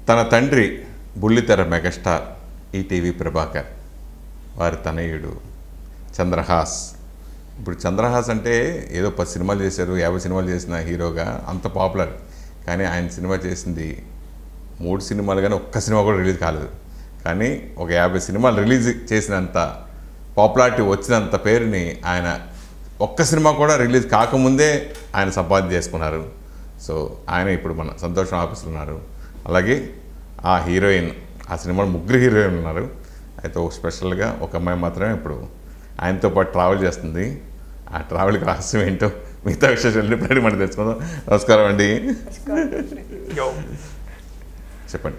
తన తండ్రి బుల్లితెర మెగాస్టార్ ఈటీవీ ప్రభాకర్, వారి తనయుడు చంద్రహాస్. ఇప్పుడు చంద్రహాస్ అంటే ఏదో 10 సినిమాలు చేశారు, 50 సినిమాలు చేసిన హీరోగా అంత పాపులర్. కానీ ఆయన సినిమా చేసింది 3 సినిమాలు, కానీ ఒక్క సినిమా కూడా రిలీజ్ కాలేదు. కానీ ఒక 50 సినిమాలు రిలీజ్ చేసినంత పాపులారిటీ వచ్చినంత పేరుని ఆయన ఒక్క సినిమా కూడా రిలీజ్ కాకముందే ఆయన సంపాదన చేసుకున్నారు. సో ఆయన ఇప్పుడు మన సంతోషం ఆఫీసులో ఉన్నారు. అలాగే ఆ హీరోయిన్, ఆ సినిమాలో 3 హీరోయిన్లు ఉన్నారు. అయితే ఒక స్పెషల్గా ఒక అమ్మాయి మాత్రమే ఇప్పుడు ఆయనతో పాటు ట్రావెల్ చేస్తుంది. ఆ ట్రావెల్కి రహస్యం ఏంటో మిగతా విశేషాలు ఇప్పుడు మనం తెలుసుకుందాం. నమస్కారం అండి. చెప్పండి.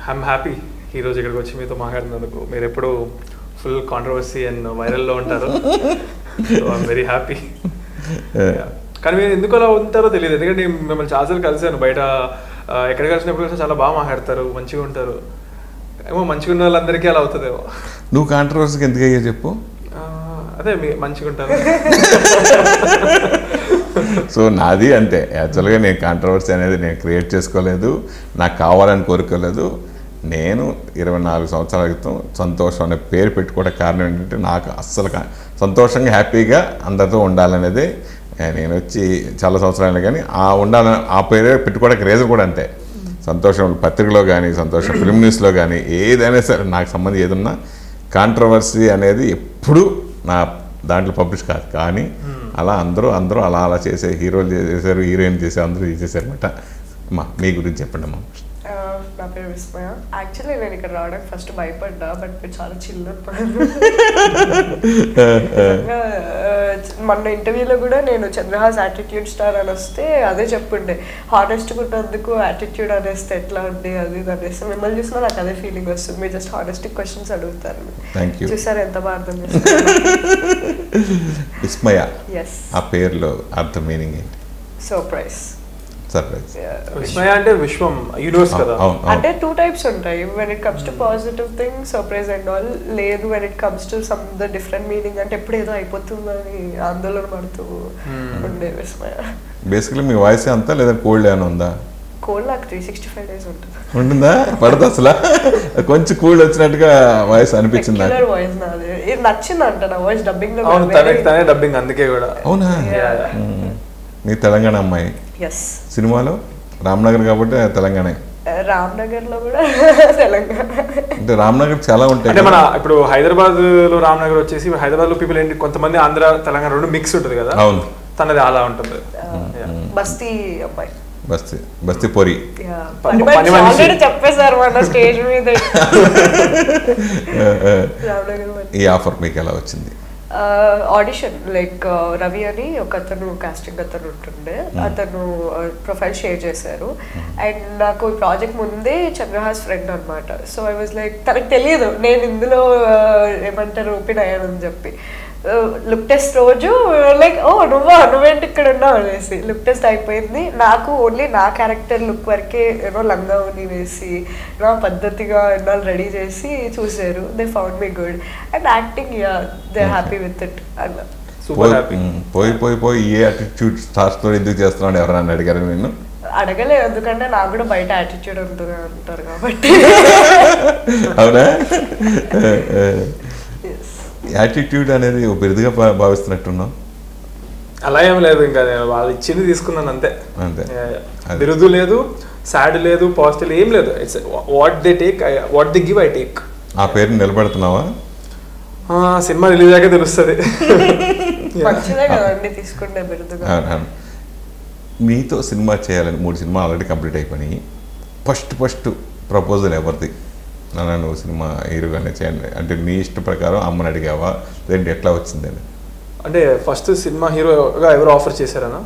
ఐఎమ్ హ్యాపీ ఈరోజు ఇక్కడికి వచ్చి మీతో మాట్లాడినందుకు. మీరు ఎప్పుడు ఫుల్ కాంట్రవర్సీ అండ్ వైరల్లో ఉంటారు. I'm very happy. కానీ మీరు ఎందుకు అలా ఉంటారో తెలియదు, ఎందుకంటే మిమ్మల్ని చాలాసార్లు కలిసాను బయట, ఎక్కడ కలిసినప్పుడు చాలా బాగా మాట్లాడతారు, మంచిగా ఉంటారు. ఏమో మంచిగా ఉన్న వాళ్ళందరికీ అలా అవుతుందేమో. నువ్వు కాంట్రవర్సీకి ఎందుకు అయ్యా చెప్పు. అదే మీ మంచిగా ఉంటారు. సో నాది అంతే. యాక్చువల్గా నేను కాంట్రవర్సీ అనేది నేను క్రియేట్ చేసుకోలేదు, నాకు కావాలని కోరుకోలేదు. నేను 24 సంవత్సరాల క్రితం సంతోషం అనే పేరు పెట్టుకోవడం కారణం ఏంటంటే, నాకు అస్సలు సంతోషంగా హ్యాపీగా అందరితో ఉండాలనేది. నేను వచ్చి చాలా సంవత్సరాలు, కానీ ఉండాలని ఆ పేరే పెట్టుకోవడానికి రీజన్ కూడా అంతే. సంతోషం పత్రికలో కానీ, సంతోషం ఫిల్మ్ న్యూస్లో కానీ, ఏదైనా సరే నాకు సంబంధం ఏదన్నా కాంట్రవర్సీ అనేది ఎప్పుడూ నా దాంట్లో పబ్లిష్ కాదు. కానీ అలా అందరూ అలా చేసే, హీరోలు చేశారు, హీరోయిన్ చేశారు, అందరూ చేశారు అనమాట. అమ్మా మీ గురించి చెప్పండి అమ్మా. నా పేరు విస్మయ. యాక్చువల్లీ నేను ఇక్కడ రావడానికి ఫస్ట్ భయపడ్డా, బట్ మీరు చాలా చిల్లర. మొన్న ఇంటర్వ్యూలో కూడా నేను చంద్రహాస్ యాటిట్యూడ్ స్టార్ అని వస్తే అదే చెప్పుండే, హానెస్ట్గా ఉన్నందుకు యాటిట్యూడ్ అనేస్తే ఎట్లా ఉంది అది అనేస్తే. మిమ్మల్ని చూసినా నాకు అదే ఫీలింగ్ వస్తుంది. మీరు జస్ట్ హానెస్టిక్ క్వశ్చన్స్ అడుగుతారు. చూసారు ఎంత బాగా అర్థం చేస్తారు. విస్మయ, ఎస్, ఆ పేరులో అర్థం మీనింగ్ ఏంటి? సర్ప్రైజ్. విస్మయ అంటే విశ్వం, యూనివర్స్ కదా. అంటే 2 types ఉంటాయి. When it comes to positive thing surprise and all. లేదు, when it comes to some the different meaning, అంటే ఎప్పుడు ఏదో అయిపోతుందని ఆందోళన పడుతూ ఉండే విస్మయ. బేసికలీ మీ వాయిస్ అంతా లేదా కోల్డ్ ఏమైనా ఉందా? కోల్డ్ నాకు 365 days ఉంటుంది. ఉంటుందా? పడతా అసలు కొంచెం కూల్ వచ్చినట్టుగా వాయిస్ అనిపించింది. వాయిస్ నాది నచ్చింది అంట. నా వాయిస్ డబ్బింగ్ లో తనే డబ్బింగ్, అందుకే కూడా. అవునా? మీ తెలంగాణ అమ్మాయి. సినిమాలో రామ్నగర్ కాబట్టి తెలంగాణ. రామ్నగర్ లో కూడా తెలంగాణ అంటే రామ్నగర్ చాలా ఉంటాయి. అంటే మన ఇప్పుడు హైదరాబాద్ లో రామ్నగర్ వచ్చేసి, హైదరాబాద్ లో పీపుల్ ఏంటి, కొంతమంది ఆంధ్ర తెలంగాణ రెండు మిక్స్ ఉంటుంది కదా. అవును, తనది అలా ఉంటుంది. బస్తీ అబ్బాయి, బస్తీ పొరి. చెప్పేశారు మన స్టేజ్ మీద. ఈ ఆఫర్ మీకు ఎలా వచ్చింది? ఆడిషన్, లైక్ రవి అని ఒక అతను కాస్టింగ్ అతను ఉంటుండే, అతను ప్రొఫైల్ షేర్ చేశారు. అండ్ నాకు ఈ ప్రాజెక్ట్ ముందే చంద్రహాస్ ఫ్రెండ్ అనమాట. సో ఐ వాజ్ లైక్, తనకు తెలియదు నేను ఇందులో ఏమంటారు ఓపెన్ అయ్యానని చెప్పి. లుక్ టెస్ట్ రోజు లైక్, ఓ నువ్వేంటి ఇక్కడ ఉన్నావు అనేసి లుక్ టెస్ట్ అయిపోయింది. నాకు ఓన్లీ నా క్యారెక్టర్ లుక్ వరకే ఏమో లంగా ఉని వేసి నా పద్ధతిగా ఎన్నాళ్ళు రెడీ చేసి చూసారు. They found me good and acting, they happy with it అన్న. పోయి ఏ యాటిట్యూడ్ స్టార్స్ తో ఎందుకు చేస్తున్నాడు ఎవరైనా అడిగారు? నేను అడగలేదు, ఎందుకంటే నాకు కూడా బయట యాటిట్యూడ్ ఉంటుంది అంటారు కాబట్టి. అవునా? యాటిట్యూడ్ అనేది ఒక బిరుదుగా భావిస్తున్నట్టున్నావు. అలా ఏం లేదు, ఇంకా నేను వాళ్ళు ఇచ్చింది తీసుకున్నాను అంతే. బిరుదు లేదు, సాడ్ లేదు, పాజిటివ్ ఏం లేదు. It's what they take, what they give I take. ఆ పేరుని నిలబెడుతున్నావా? సినిమా రిలీజ్ అయ్యాక తెలుస్తుంది. మీతో సినిమా చేయాలని 3 సినిమాలు ఆల్రెడీ కంప్లీట్ అయిపోయినాయి. ఫస్ట్ ప్రపోజల్ ఎవరిది? నన్ను సినిమా హీరోగానే చేయండి అంటే నీ ఇష్ట ప్రకారం అమ్మని అడిగావా, లేదంటే ఎట్లా వచ్చిందని? అంటే ఫస్ట్ సినిమా హీరోగా ఎవరు ఆఫర్ చేశారనా?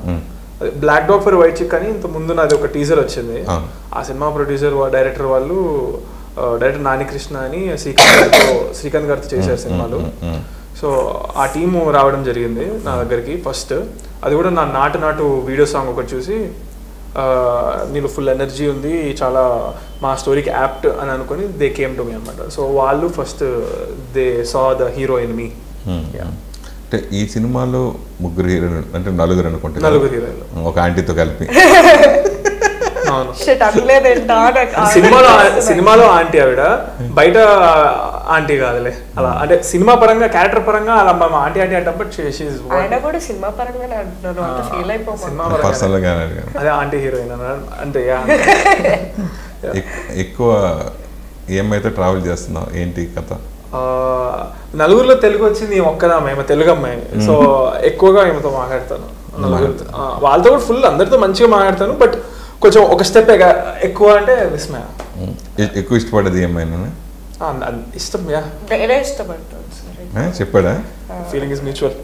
Black dog for white chick అని ఇంత ముందు నాది ఒక టీజర్ వచ్చింది. ఆ సినిమా ప్రొడ్యూసర్ డైరెక్టర్ వాళ్ళు, డైరెక్టర్ నానికృష్ణ అని శ్రీకాంత్ గారితో చేశారు సినిమాలు. సో ఆ టీము రావడం జరిగింది నా దగ్గరికి ఫస్ట్. అది కూడా నా నాటు వీడియో సాంగ్ ఒకటి చూసి, నీలో ఫుల్ ఎనర్జీ ఉంది, చాలా మా స్టోరీకి యాప్ట్ అని అనుకుని దే కేమ్ టు మీ అనమాట. సో వాళ్ళు first they saw the hero in me. అంటే ఈ సినిమాలో 3 హీరోలు అంటే 4 అనుకుంటే, 4 హీరోలు ఒక ఆంటీతో కలిపి షిట్ అనలేదేంటా సినిమాలో ఆంటీ ఆవిడ, బయట ఆంటీ కాదులే అలా. అంటే సినిమా పరంగా క్యారెక్టర్ పరంగా అలా ఆంటీ ఆంటీ అంటే బట్ ఆయన కూడా సినిమా పరంగానే అంటున్నారు, అంత ఫీల్ అయిపోయి సినిమా అదే ఆంటీ హీరోయిన్ అంటే. ఎక్కువ ఏమైతే ట్రావెల్ చేస్తున్నావు, ఏంటి కథ? నలుగురిలో తెలుగు వచ్చింది ఒక్కదా, మేము తెలుగు అమ్మాయి, సో ఎక్కువగా ఏమతో మాట్లాడతాను. వాళ్ళతో కూడా ఫుల్ అందరితో మంచిగా మాట్లాడతాను, బట్ కొంచెం ఒక స్టెప్ ఎక్కువ అంటే విస్మయ. ఎక్కువ ఇష్టపడేది ఏమైనా? ఇష్టం, ఇష్టపడతాను. చెప్పాడా? Feeling is mutual.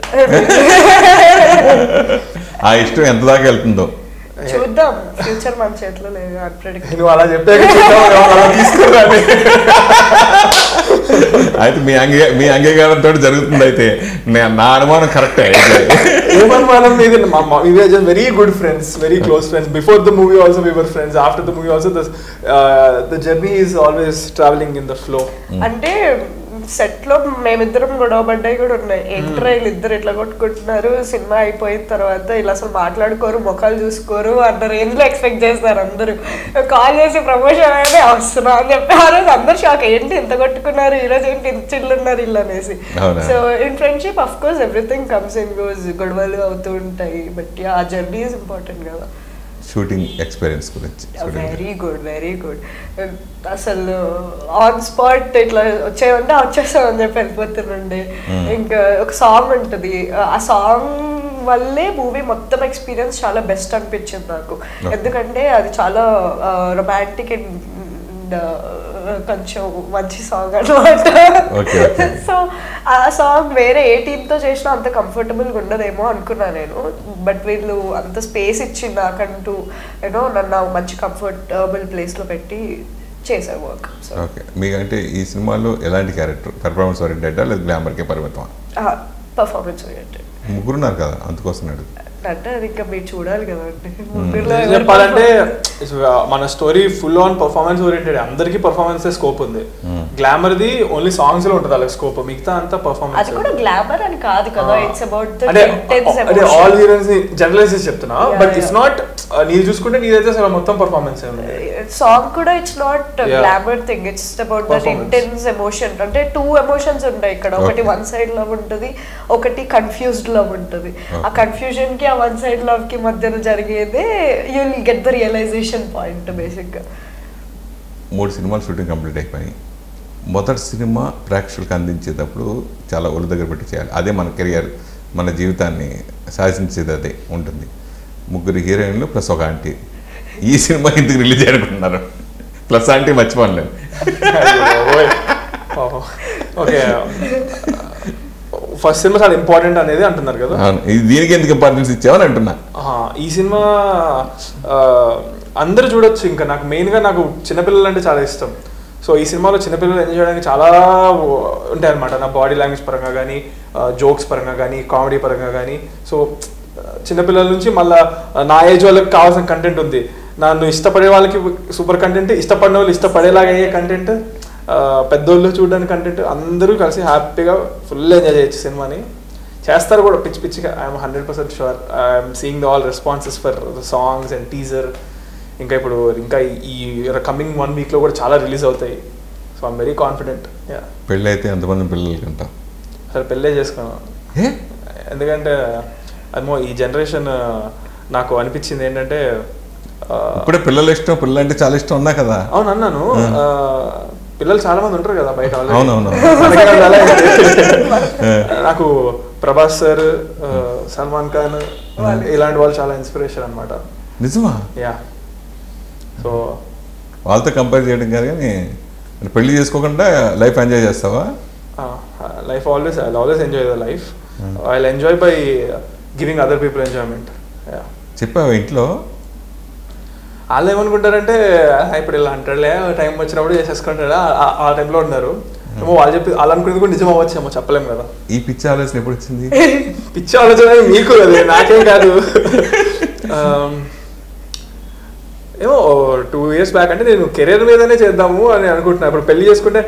ఆ ఇష్టం ఎంత దాకా వెళ్తుందో చూద్దాం, ఫ్యూచర్ మన చేతిలో లేదు, అన్ప్రెడిక్టబుల్. నువ్వు అలా చెప్పాక తీసుకురాని. అయితే మీ అంగీకారంతో జరుగుతుంది. అయితే నా అనుమానం కరెక్టే. ఏమనుమానం మీది? Very good friends, very close friends. Before the movie also we were friends, after the movie also the journey is always travelling in the flow. అంటే సెట్ లో మేమిద్దరం గొడవ పడ్డాయి కూడా ఉన్నాయి. ఏంట్రా వీళ్ళిద్దరు ఇట్లా కొట్టుకుంటున్నారు, సినిమా అయిపోయిన తర్వాత ఇలా అసలు మాట్లాడుకోరు, ముఖాలు చూసుకోరు అన్న రేంజ్ లో ఎక్స్పెక్ట్ చేస్తారు అందరూ. కాల్ చేసి ప్రమోషన్ అనేది వస్తున్నా అని చెప్పి ఆ రోజు అందరు షాక్, ఏంటి ఇంత కొట్టుకున్నారు, ఈ రోజు ఏంటి ఇంత చిల్లున్నారు ఇల్లు అనేసి. So in friendship of course everything comes and goes, గొడవలు అవుతూ ఉంటాయి, బట్ ఆ జర్నీ ఈజ్ ఇంపార్టెంట్ కదా. షూటింగ్ ఎక్స్పీరియన్స్ గురించి? Very good, very good. అసలు ఆన్ స్పాట్ ఇట్లా వచ్చాయంటే వచ్చేస్తామని చెప్పి వెళ్ళిపోతుండే. ఇంకా ఒక సాంగ్ ఉంటుంది, ఆ సాంగ్ వల్లే మూవీ మొత్తం ఎక్స్పీరియన్స్ చాలా బెస్ట్ అనిపించింది నాకు. ఎందుకంటే అది చాలా రొమాంటిక్ అండ్ కొంచెం మంచి సాంగ్ అనమాట. సో ఆ సాంగ్ వేరే ఏ టీమ్తో చేసినా అంత కంఫర్టబుల్గా ఉండదేమో అనుకున్నా నేను, బట్ వీళ్ళు అంత స్పేస్ ఇచ్చి నాకంటూ యూనో నన్ను మంచి కంఫర్టబుల్ ప్లేస్లో పెట్టి చేశారు వర్క్. ఓకే, మీకంటే ఈ సినిమాలో ఎలాంటి క్యారెక్టర్? పెర్ఫార్మెన్స్ ఓరియంటెడా లేదా గ్లామర్కే పరిమితం? Performance oriented. ముగ్గురున్నారు కదా, అందుకోసం అంటే అది ఇంకా మీరు చూడాలి కదండి. చెప్పాలంటే మన story full on performance oriented, అందరికి పర్ఫార్మెన్స్ స్కోప్ ఉంది. గ్లామర్ ది ఓన్లీ సాంగ్స్ లో ఉంటుంది అలాగే స్కోప్, మిగతా అంతా పర్ఫార్మెన్స్. అది కూడా గ్లామర్ అని కాదు కదా, it's about the intense emotion. అంటే ఆల్ హీరోయిన్స్ ని జనరలైజ్ చేసి చెప్తున్నా, బట్ ఇట్స్ నాట్ నీ చూసుకుంటే నీదైతే అసలు మొత్తం పర్ఫార్మెన్స్ ఉంది. సాంగ్ కూడా it's not glamour thing, it's about that intense emotion. అంటే 2 ఎమోషన్స్ ఉంటాయి ఇక్కడ, ఒకటి వన్ సైడ్ లవ్ ఉంటుంది, ఒకటి కన్ఫ్యూజ్డ్ లవ్ ఉంటుంది. ఆ కన్ఫ్యూజన్ కి ఆ వన్ సైడ్ లవ్ కి మధ్యలో జరిగేదే you will get the realization point basic గా. 3 సినిమాలు షూటింగ్ కంప్లీట్ అయిపోయి, మొదటి సినిమా ప్రేక్షకులకు అందించేటప్పుడు చాలా ఒళ్ళు దగ్గర పెట్టి చేయాలి. అదే మన కెరియర్, మన జీవితాన్ని శాసించేది అదే ఉంటుంది. 3 హీరోయిన్లు ప్లస్ ఒక ఆంటీ. ఈ సినిమా ఎందుకు రిలీజ్ అనుకుంటున్నారు? ప్లస్ ఆంటీ మర్చిపోలేదు. ఓకే, ఫస్ట్ సినిమా చాలా ఇంపార్టెంట్ అనేది అంటున్నారు కదా, దీనికి ఎందుకు ఇంపార్టెన్స్ ఇచ్చావని అంటున్నా. ఈ సినిమా అందరూ చూడొచ్చు. ఇంకా నాకు మెయిన్గా నాకు చిన్నపిల్లలు అంటే చాలా ఇష్టం. సో ఈ సినిమాలో చిన్నపిల్లలు ఎంజాయ్ చేయడానికి చాలా ఉంటాయి అనమాట, నా బాడీ లాంగ్వేజ్ పరంగా కానీ, జోక్స్ పరంగా కానీ, కామెడీ పరంగా కానీ. సో చిన్నపిల్లల నుంచి మళ్ళీ నా ఏజ్ వాళ్ళకి కావాల్సిన కంటెంట్ ఉంది, నన్ను ఇష్టపడే వాళ్ళకి సూపర్ కంటెంట్, ఇష్టపడిన వాళ్ళు ఇష్టపడేలాగా అయ్యే కంటెంట్, పెద్దోళ్ళు చూడడానికి కంటెంట్, అందరూ కలిసి హ్యాపీగా ఫుల్ ఎంజాయ్ చేయొచ్చు సినిమాని. చేస్తారు కూడా పిచ్చి పిచ్చిగా. I'm 100% sure. I'm seeing the all responses for the songs and teaser. ఇంకా ఇప్పుడు ఇంకా ఈ కమింగ్ 1 వీక్లో కూడా చాలా రిలీజ్ అవుతాయి. So I'm very confident. పెళ్ళి అయితే ఎంతమంది పిల్లలు కంటా? సరే పెళ్ళే చేసుకున్నాను, ఎందుకంటే అదేమో ఈ జనరేషన్ నాకు అనిపించింది ఏంటంటే, ఇప్పుడే పిల్లలు ఇష్టం, పిల్లలు అంటే చాలా ఇష్టం ఉన్నా కదా. అవును అన్నాను, పిల్లలు చాలా మంది ఉంటారు కదా బయట. అవునవును. నాకు ప్రభాస్ సార్, సల్మాన్ ఖాన్ ఇలాంటి వాళ్ళు చాలా ఇన్స్పిరేషన్ అనమాట. నిజమా? యా. సో వాళ్ళతో కంపేర్ చేయడం కాదు, కానీ పెళ్లి చేసుకోకుండా లైఫ్ ఎంజాయ్ చేస్తావా? Life always enjoy the life. I will enjoy by giving other people enjoyment. చెప్పావా ఇంట్లో? వాళ్ళు ఏమనుకుంటారంటే ఇప్పుడు ఇలా అంటాడులే, టైం వచ్చినప్పుడు చేసేసుకుంటాడా, ఆ టైంలో ఉన్నారు. ఏమో వాళ్ళు చెప్పి వాళ్ళు అనుకునేది కూడా నిజం అవ్వచ్చేమో, చెప్పలేము కదా. ఈ పిచ్చి ఆలోచన ఎప్పుడు వచ్చింది? పిచ్చి ఆలోచన మీకు అది, నాకేం కాదు. ఏమో 2 years బ్యాక్ అంటే నేను కెరీర్ మీదనే చేద్దాము అని అనుకుంటున్నా. ఇప్పుడు పెళ్లి చేసుకుంటే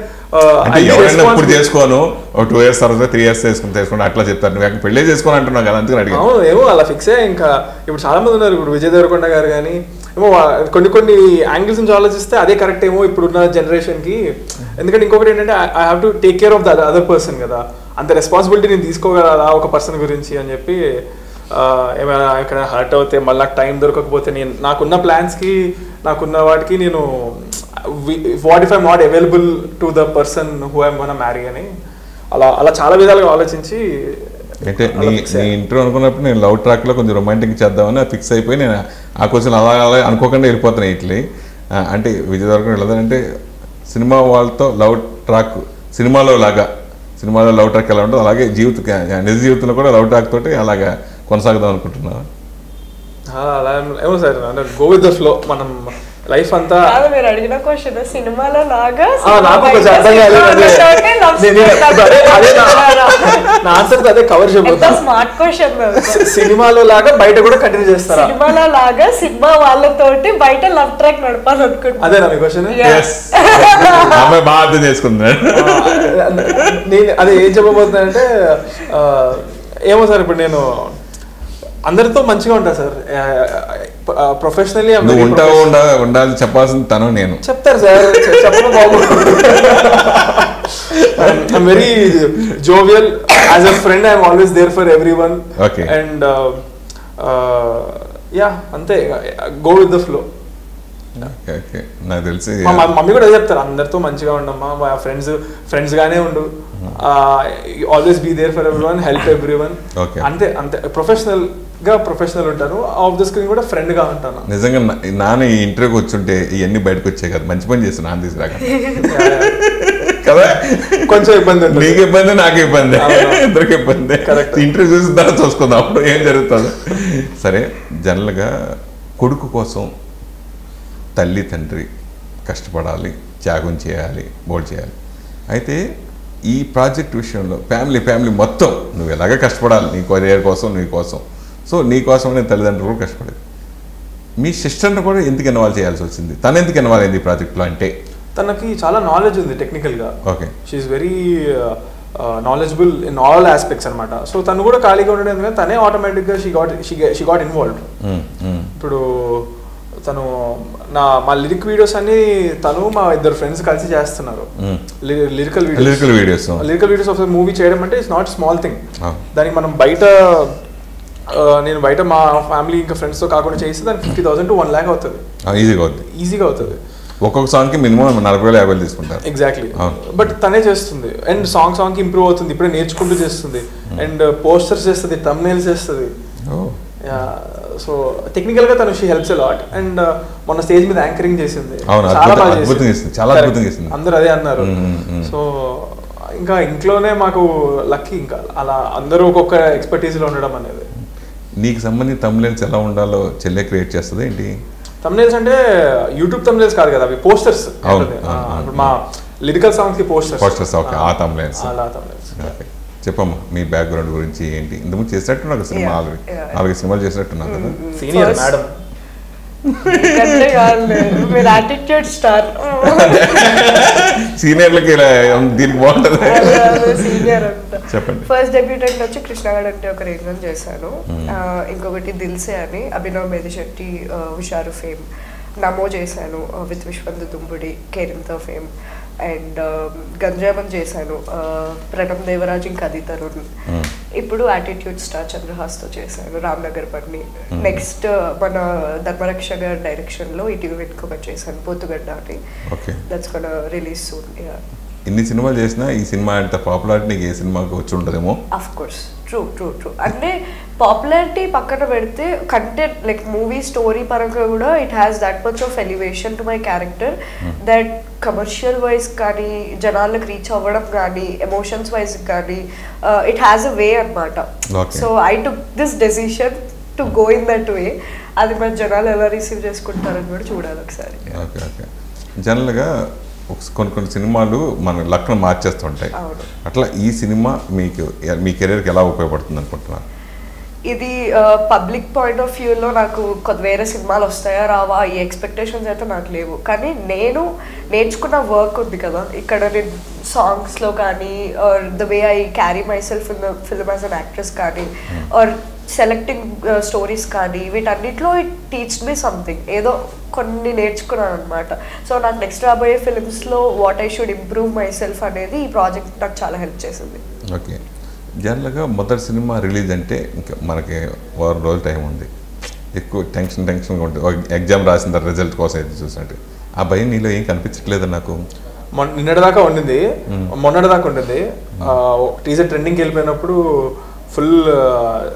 ఇప్పుడు చేసుకోను, 2 years తర్వాత 3 years చేసుకుంటే అట్లా చెప్తారు. నువ్వు పెళ్లి చేసుకోని అంటున్నావు కదా, అందుకని అడిగాను. అవును, ఏమో అలా ఫిక్స్ అయ్యా. ఇంకా ఇప్పుడు చాలా మంది ఉన్నారు, ఇప్పుడు విజయ్ దేవరకొండ గారు కానీ, ఏమో కొన్ని యాంగిల్స్ నుంచి ఆలోచిస్తే అదే కరెక్ట్ ఏమో ఇప్పుడున్న జనరేషన్కి. ఎందుకంటే ఇంకొకటి ఏంటంటే I have to take care of the other person కదా, అంత రెస్పాన్సిబిలిటీ నేను తీసుకోగలరా ఒక పర్సన్ గురించి అని చెప్పి. ఏమైనా ఇక్కడ హర్ట్ అవుతే మళ్ళీ నాకు టైం దొరకకపోతే నేను నాకున్న ప్లాన్స్కి నాకున్న వాటికి నేను what if I'm not available to the person who I'm gonna marry అని అలా చాలా విధాలుగా ఆలోచించి. అంటే నీ ఇంటర్వ్యూ అనుకున్నప్పుడు నేను లవ్ ట్రాక్లో కొంచెం రొమాంటిక్ చేద్దామని ఫిక్స్ అయిపోయి నేను ఆ క్వశ్చన్ అలా అనుకోకుండా వెళ్ళిపోతున్నాను ఇట్లీ. అంటే విజయ్ దేవరకొండ వెళ్ళదంటే సినిమా వాళ్ళతో లవ్ ట్రాక్ సినిమాలో లవ్ ట్రాక్ ఎలా ఉంటుందో అలాగే నిజ జీవితంలో కూడా లవ్ ట్రాక్ తోటి అలాగా కొనసాగుదాం అనుకుంటున్నాను. అలా ఏమో sir, go with the flow. మనం లైఫ్ అంతా మీరు అడిగిన క్వశ్చన్ సినిమాలో లాగా అదే కవర్ చెప్పారు. Smart question. సినిమాలో లాగా బయట కూడా కంటిన్యూ చేస్తారా? సినిమాలో లాగా సినిమా వాళ్ళతోటి బయట లవ్ ట్రాక్ నడపాలనుకుంటున్నా. అదేనా మీ క్వశ్చన్? బాగా అర్థం చేసుకున్నాను. నేను అదే ఏం చెప్పబోతున్నానంటే ఏమో సార్, ఇప్పుడు నేను అందరితో మంచిగా ఉంటా సార్. ప్రొఫెషనల్లీ ఉండాలి చెప్పాల్సిన తను నేను చెప్తారు సార్, చెప్పడం బాగుంటుంది. I'm very jovial as a friend. I'm always there for everyone. And yeah అంతే, గో విత్ ద ఫ్లో. నాకు తెలిసి మమ్మీ కూడా అదే చెప్తారు, అందరితో మంచిగా ఉండమ్మా, మా ఫ్రెండ్స్ గానే ఉండు, always be there for everyone, help everyone. అంతే ప్రొఫెషనల్ ఉంటాను, ఆఫ్ ద స్క్రీన్ కూడా ఫ్రెండ్ గా ఉంటాను. నిజంగా నాన్న ఈ ఇంటర్వ్యూకి వచ్చుంటే ఇవన్నీ బయటకు వచ్చాయి కదా, మంచి పని చేస్తాను నాన్న తీసుకురాక కదా. కొంచెం ఇబ్బంది, నీకు ఇబ్బంది నాకు ఇబ్బంది, ఇద్దరికి ఇబ్బంది. ఇంటర్వ్యూ చూసిన తర్వాత చూసుకుందాం అప్పుడు ఏం జరుగుతుందో. సరే, జనరల్గా కొడుకు కోసం తల్లి తండ్రి కష్టపడాలి, త్యాగం చేయాలి, బోల్డ్ చేయాలి. అయితే ఈ ప్రాజెక్ట్ విషయంలో ఫ్యామిలీ మొత్తం నువ్వు ఎలాగ కష్టపడాలి నీ కెరియర్ కోసం, నీ కోసం. సో నీ కోసమనే తల్లిదండ్రులు కూడా కష్టపడేది. మీ సిస్టర్ని కూడా ఎందుకు ఇన్వాల్వ్ చేయాల్సి వచ్చింది? తను ఎందుకు ఇన్వాల్వ్ అయింది ఈ ప్రాజెక్ట్లో? అంటే తనకి చాలా నాలెడ్జ్ ఉంది టెక్నికల్గా. Okay, she is very knowledgeable in all aspects అనమాట. సో తను కూడా ఖాళీగా ఉండడం ఎందుకంటే తనే ఆటోమేటిక్గా షీ గాట్ ఇన్వాల్వ్డ్. ఇప్పుడు తను మా లిరిక్ వీడియోస్ అన్ని తను మా ఇద్దరు ఫ్రెండ్స్ కలిసి చేస్తున్నారు. లిరికల్ వీడియోస్ ఆఫ్ మూవీ చేయడం అంటే ఇట్స్ నాట్ స్మాల్ థింగ్. దానికి మనం నేను బయట మా ఫ్యామిలీ ఇంకా ఫ్రెండ్స్తో కాకుండా చేస్తే దానికి 50,000 to 1 lakh అవుతుంది. ఈజీగా అవుతుంది. ఒక్కొక్క సాంగ్కి మినిమం 40,000-50,000 తీసుకుంటారు. ఎగ్జాక్ట్లీ. బట్ తనే చేస్తుంది అండ్ సాంగ్కి ఇంప్రూవ్ అవుతుంది, ఇప్పుడే నేర్చుకుంటూ చేస్తుంది. అండ్ పోస్టర్స్ చేస్తుంది, థంబ్నెయిల్స్ చేస్తుంది. సో టెక్నికల్ గా తను she helps a lot. And మొన్న స్టేజ్ మీద యాంకరింగ్ చేసింది, చాలా బాగా చేసింది, అందరూ అదే అన్నారు. సో ఇంకా ఇంట్లోనే మాకు లక్కీ, ఇంకా అలా అందరూ ఒక్కొక్క ఎక్స్పర్టీస్ లో ఉండడం అనేది. నీకు సంబంధించి థంబ్నెయిల్స్ ఎలా ఉండాలో చెల్లె క్రియేట్ చేస్తుంది ఏంటి? థంబ్నెయిల్స్ అంటే యూట్యూబ్ థంబ్నెయిల్స్ కాదు కదా, అవి పోస్టర్స్. మా లిరికల్ సాంగ్స్ కి పోస్టర్స్. ఆ థంబ్నెయిల్స్. చెప్పమ్మా మీ బ్యాక్గ్రౌండ్ గురించి ఏంటి? ఇంతకుముందు చేసినట్టు నాకు సినిమా 4 సినిమాలు చేసినట్టున్నాను కదా. సీనియర్ మేడం, సీనియర్లకి దీనికి బాగుంటుంది. చెప్పండి. ఫస్ట్ డెబ్యూటెంట్ వచ్చి కృష్ణగాడ్ అంటే ఒక రీజన్ చేశాను. ఇంకొకటి దిల్సే అని అభినవ్ మేదిశెట్టి హుషారు ఫేమ్, నమో చేశాను విత్ విశ్వంత్ దుంబుడి కేరింత ఫేమ్. అండ్ గంజామన్ చేశాను ప్రణమ్ దేవరాజ్ ఇంకా అది తరుణ్. ఇప్పుడు యాటిట్యూడ్ స్టార్ చంద్రహాస్తో చేశాను రామ్నగర్ పని. నెక్స్ట్ మన ధర్మరక్ష గారి డైరెక్షన్లో ఈటీవీ వెనుకబడి చేశాను పోతుగడ్డ అని. That's gonna release soon. ఇన్ని సినిమాలు చేసినా ఈ సినిమా అంత పాపులారిటీ నీకు ఏ సినిమాకి వచ్చి ఉంటుందేమో. Of course, true. అంటే పాపులారిటీ పక్కన పెడితే కంటెంట్ లైక్ మూవీ స్టోరీ పరంగా కూడా it has that much of elevation to my character that commercial wise కానీ జనాలకు రీచ్ అవ్వడం కానీ ఎమోషన్స్ వైజ్ కానీ ఇట్ హ్యాస్ అ వే అనమాట. So I took this decision to go in that way. అది మన జనాలు ఎలా రిసీవ్ చేసుకుంటారని కూడా చూడాలి ఒకసారి. జనరల్గా కొన్ని సినిమాలు మన లక్ను మార్చేస్తుంటాయి. అట్లా ఈ సినిమా మీ కెరీర్కి ఎలా ఉపయోగపడుతుంది అనుకుంటున్నారు? ఇది పబ్లిక్ పాయింట్ ఆఫ్ వ్యూలో నాకు వేరే సినిమాలు వస్తాయా రావా ఈ ఎక్స్పెక్టేషన్స్ అయితే నాకు లేవు. కానీ నేను నేర్చుకున్న వర్క్ ఉంది కదా ఇక్కడ, నేను సాంగ్స్లో కానీ or the way I carry myself in the film as an actress కానీ ఆర్ సెలెక్టింగ్ స్టోరీస్ కానీ వీటన్నిటిలో ఇట్ టీచ్ మీ సంథింగ్, ఏదో కొన్ని నేర్చుకున్నాను అనమాట. సో నాకు నెక్స్ట్ రాబోయే ఫిల్మ్స్లో what I should improve myself అనేది ఈ ప్రాజెక్ట్ నాకు చాలా హెల్ప్ చేసింది. ఓకే, జనరల్గా మొదటి సినిమా రిలీజ్ అంటే ఇంకా మనకి వారం రోజులు టైం ఉంది, ఎక్కువ టెన్షన్గా ఉంటుంది, ఎగ్జామ్ రాసిన తర్వాత రిజల్ట్ కోసం అయితే చూసినట్టు. ఆ భయం నీలో ఏం కనిపించట్లేదు నాకు. నిన్నటిదాకా ఉండింది, మొన్నటిదాకా ఉండింది. టీజర్ ట్రెండింగ్కి వెళ్ళిపోయినప్పుడు ఫుల్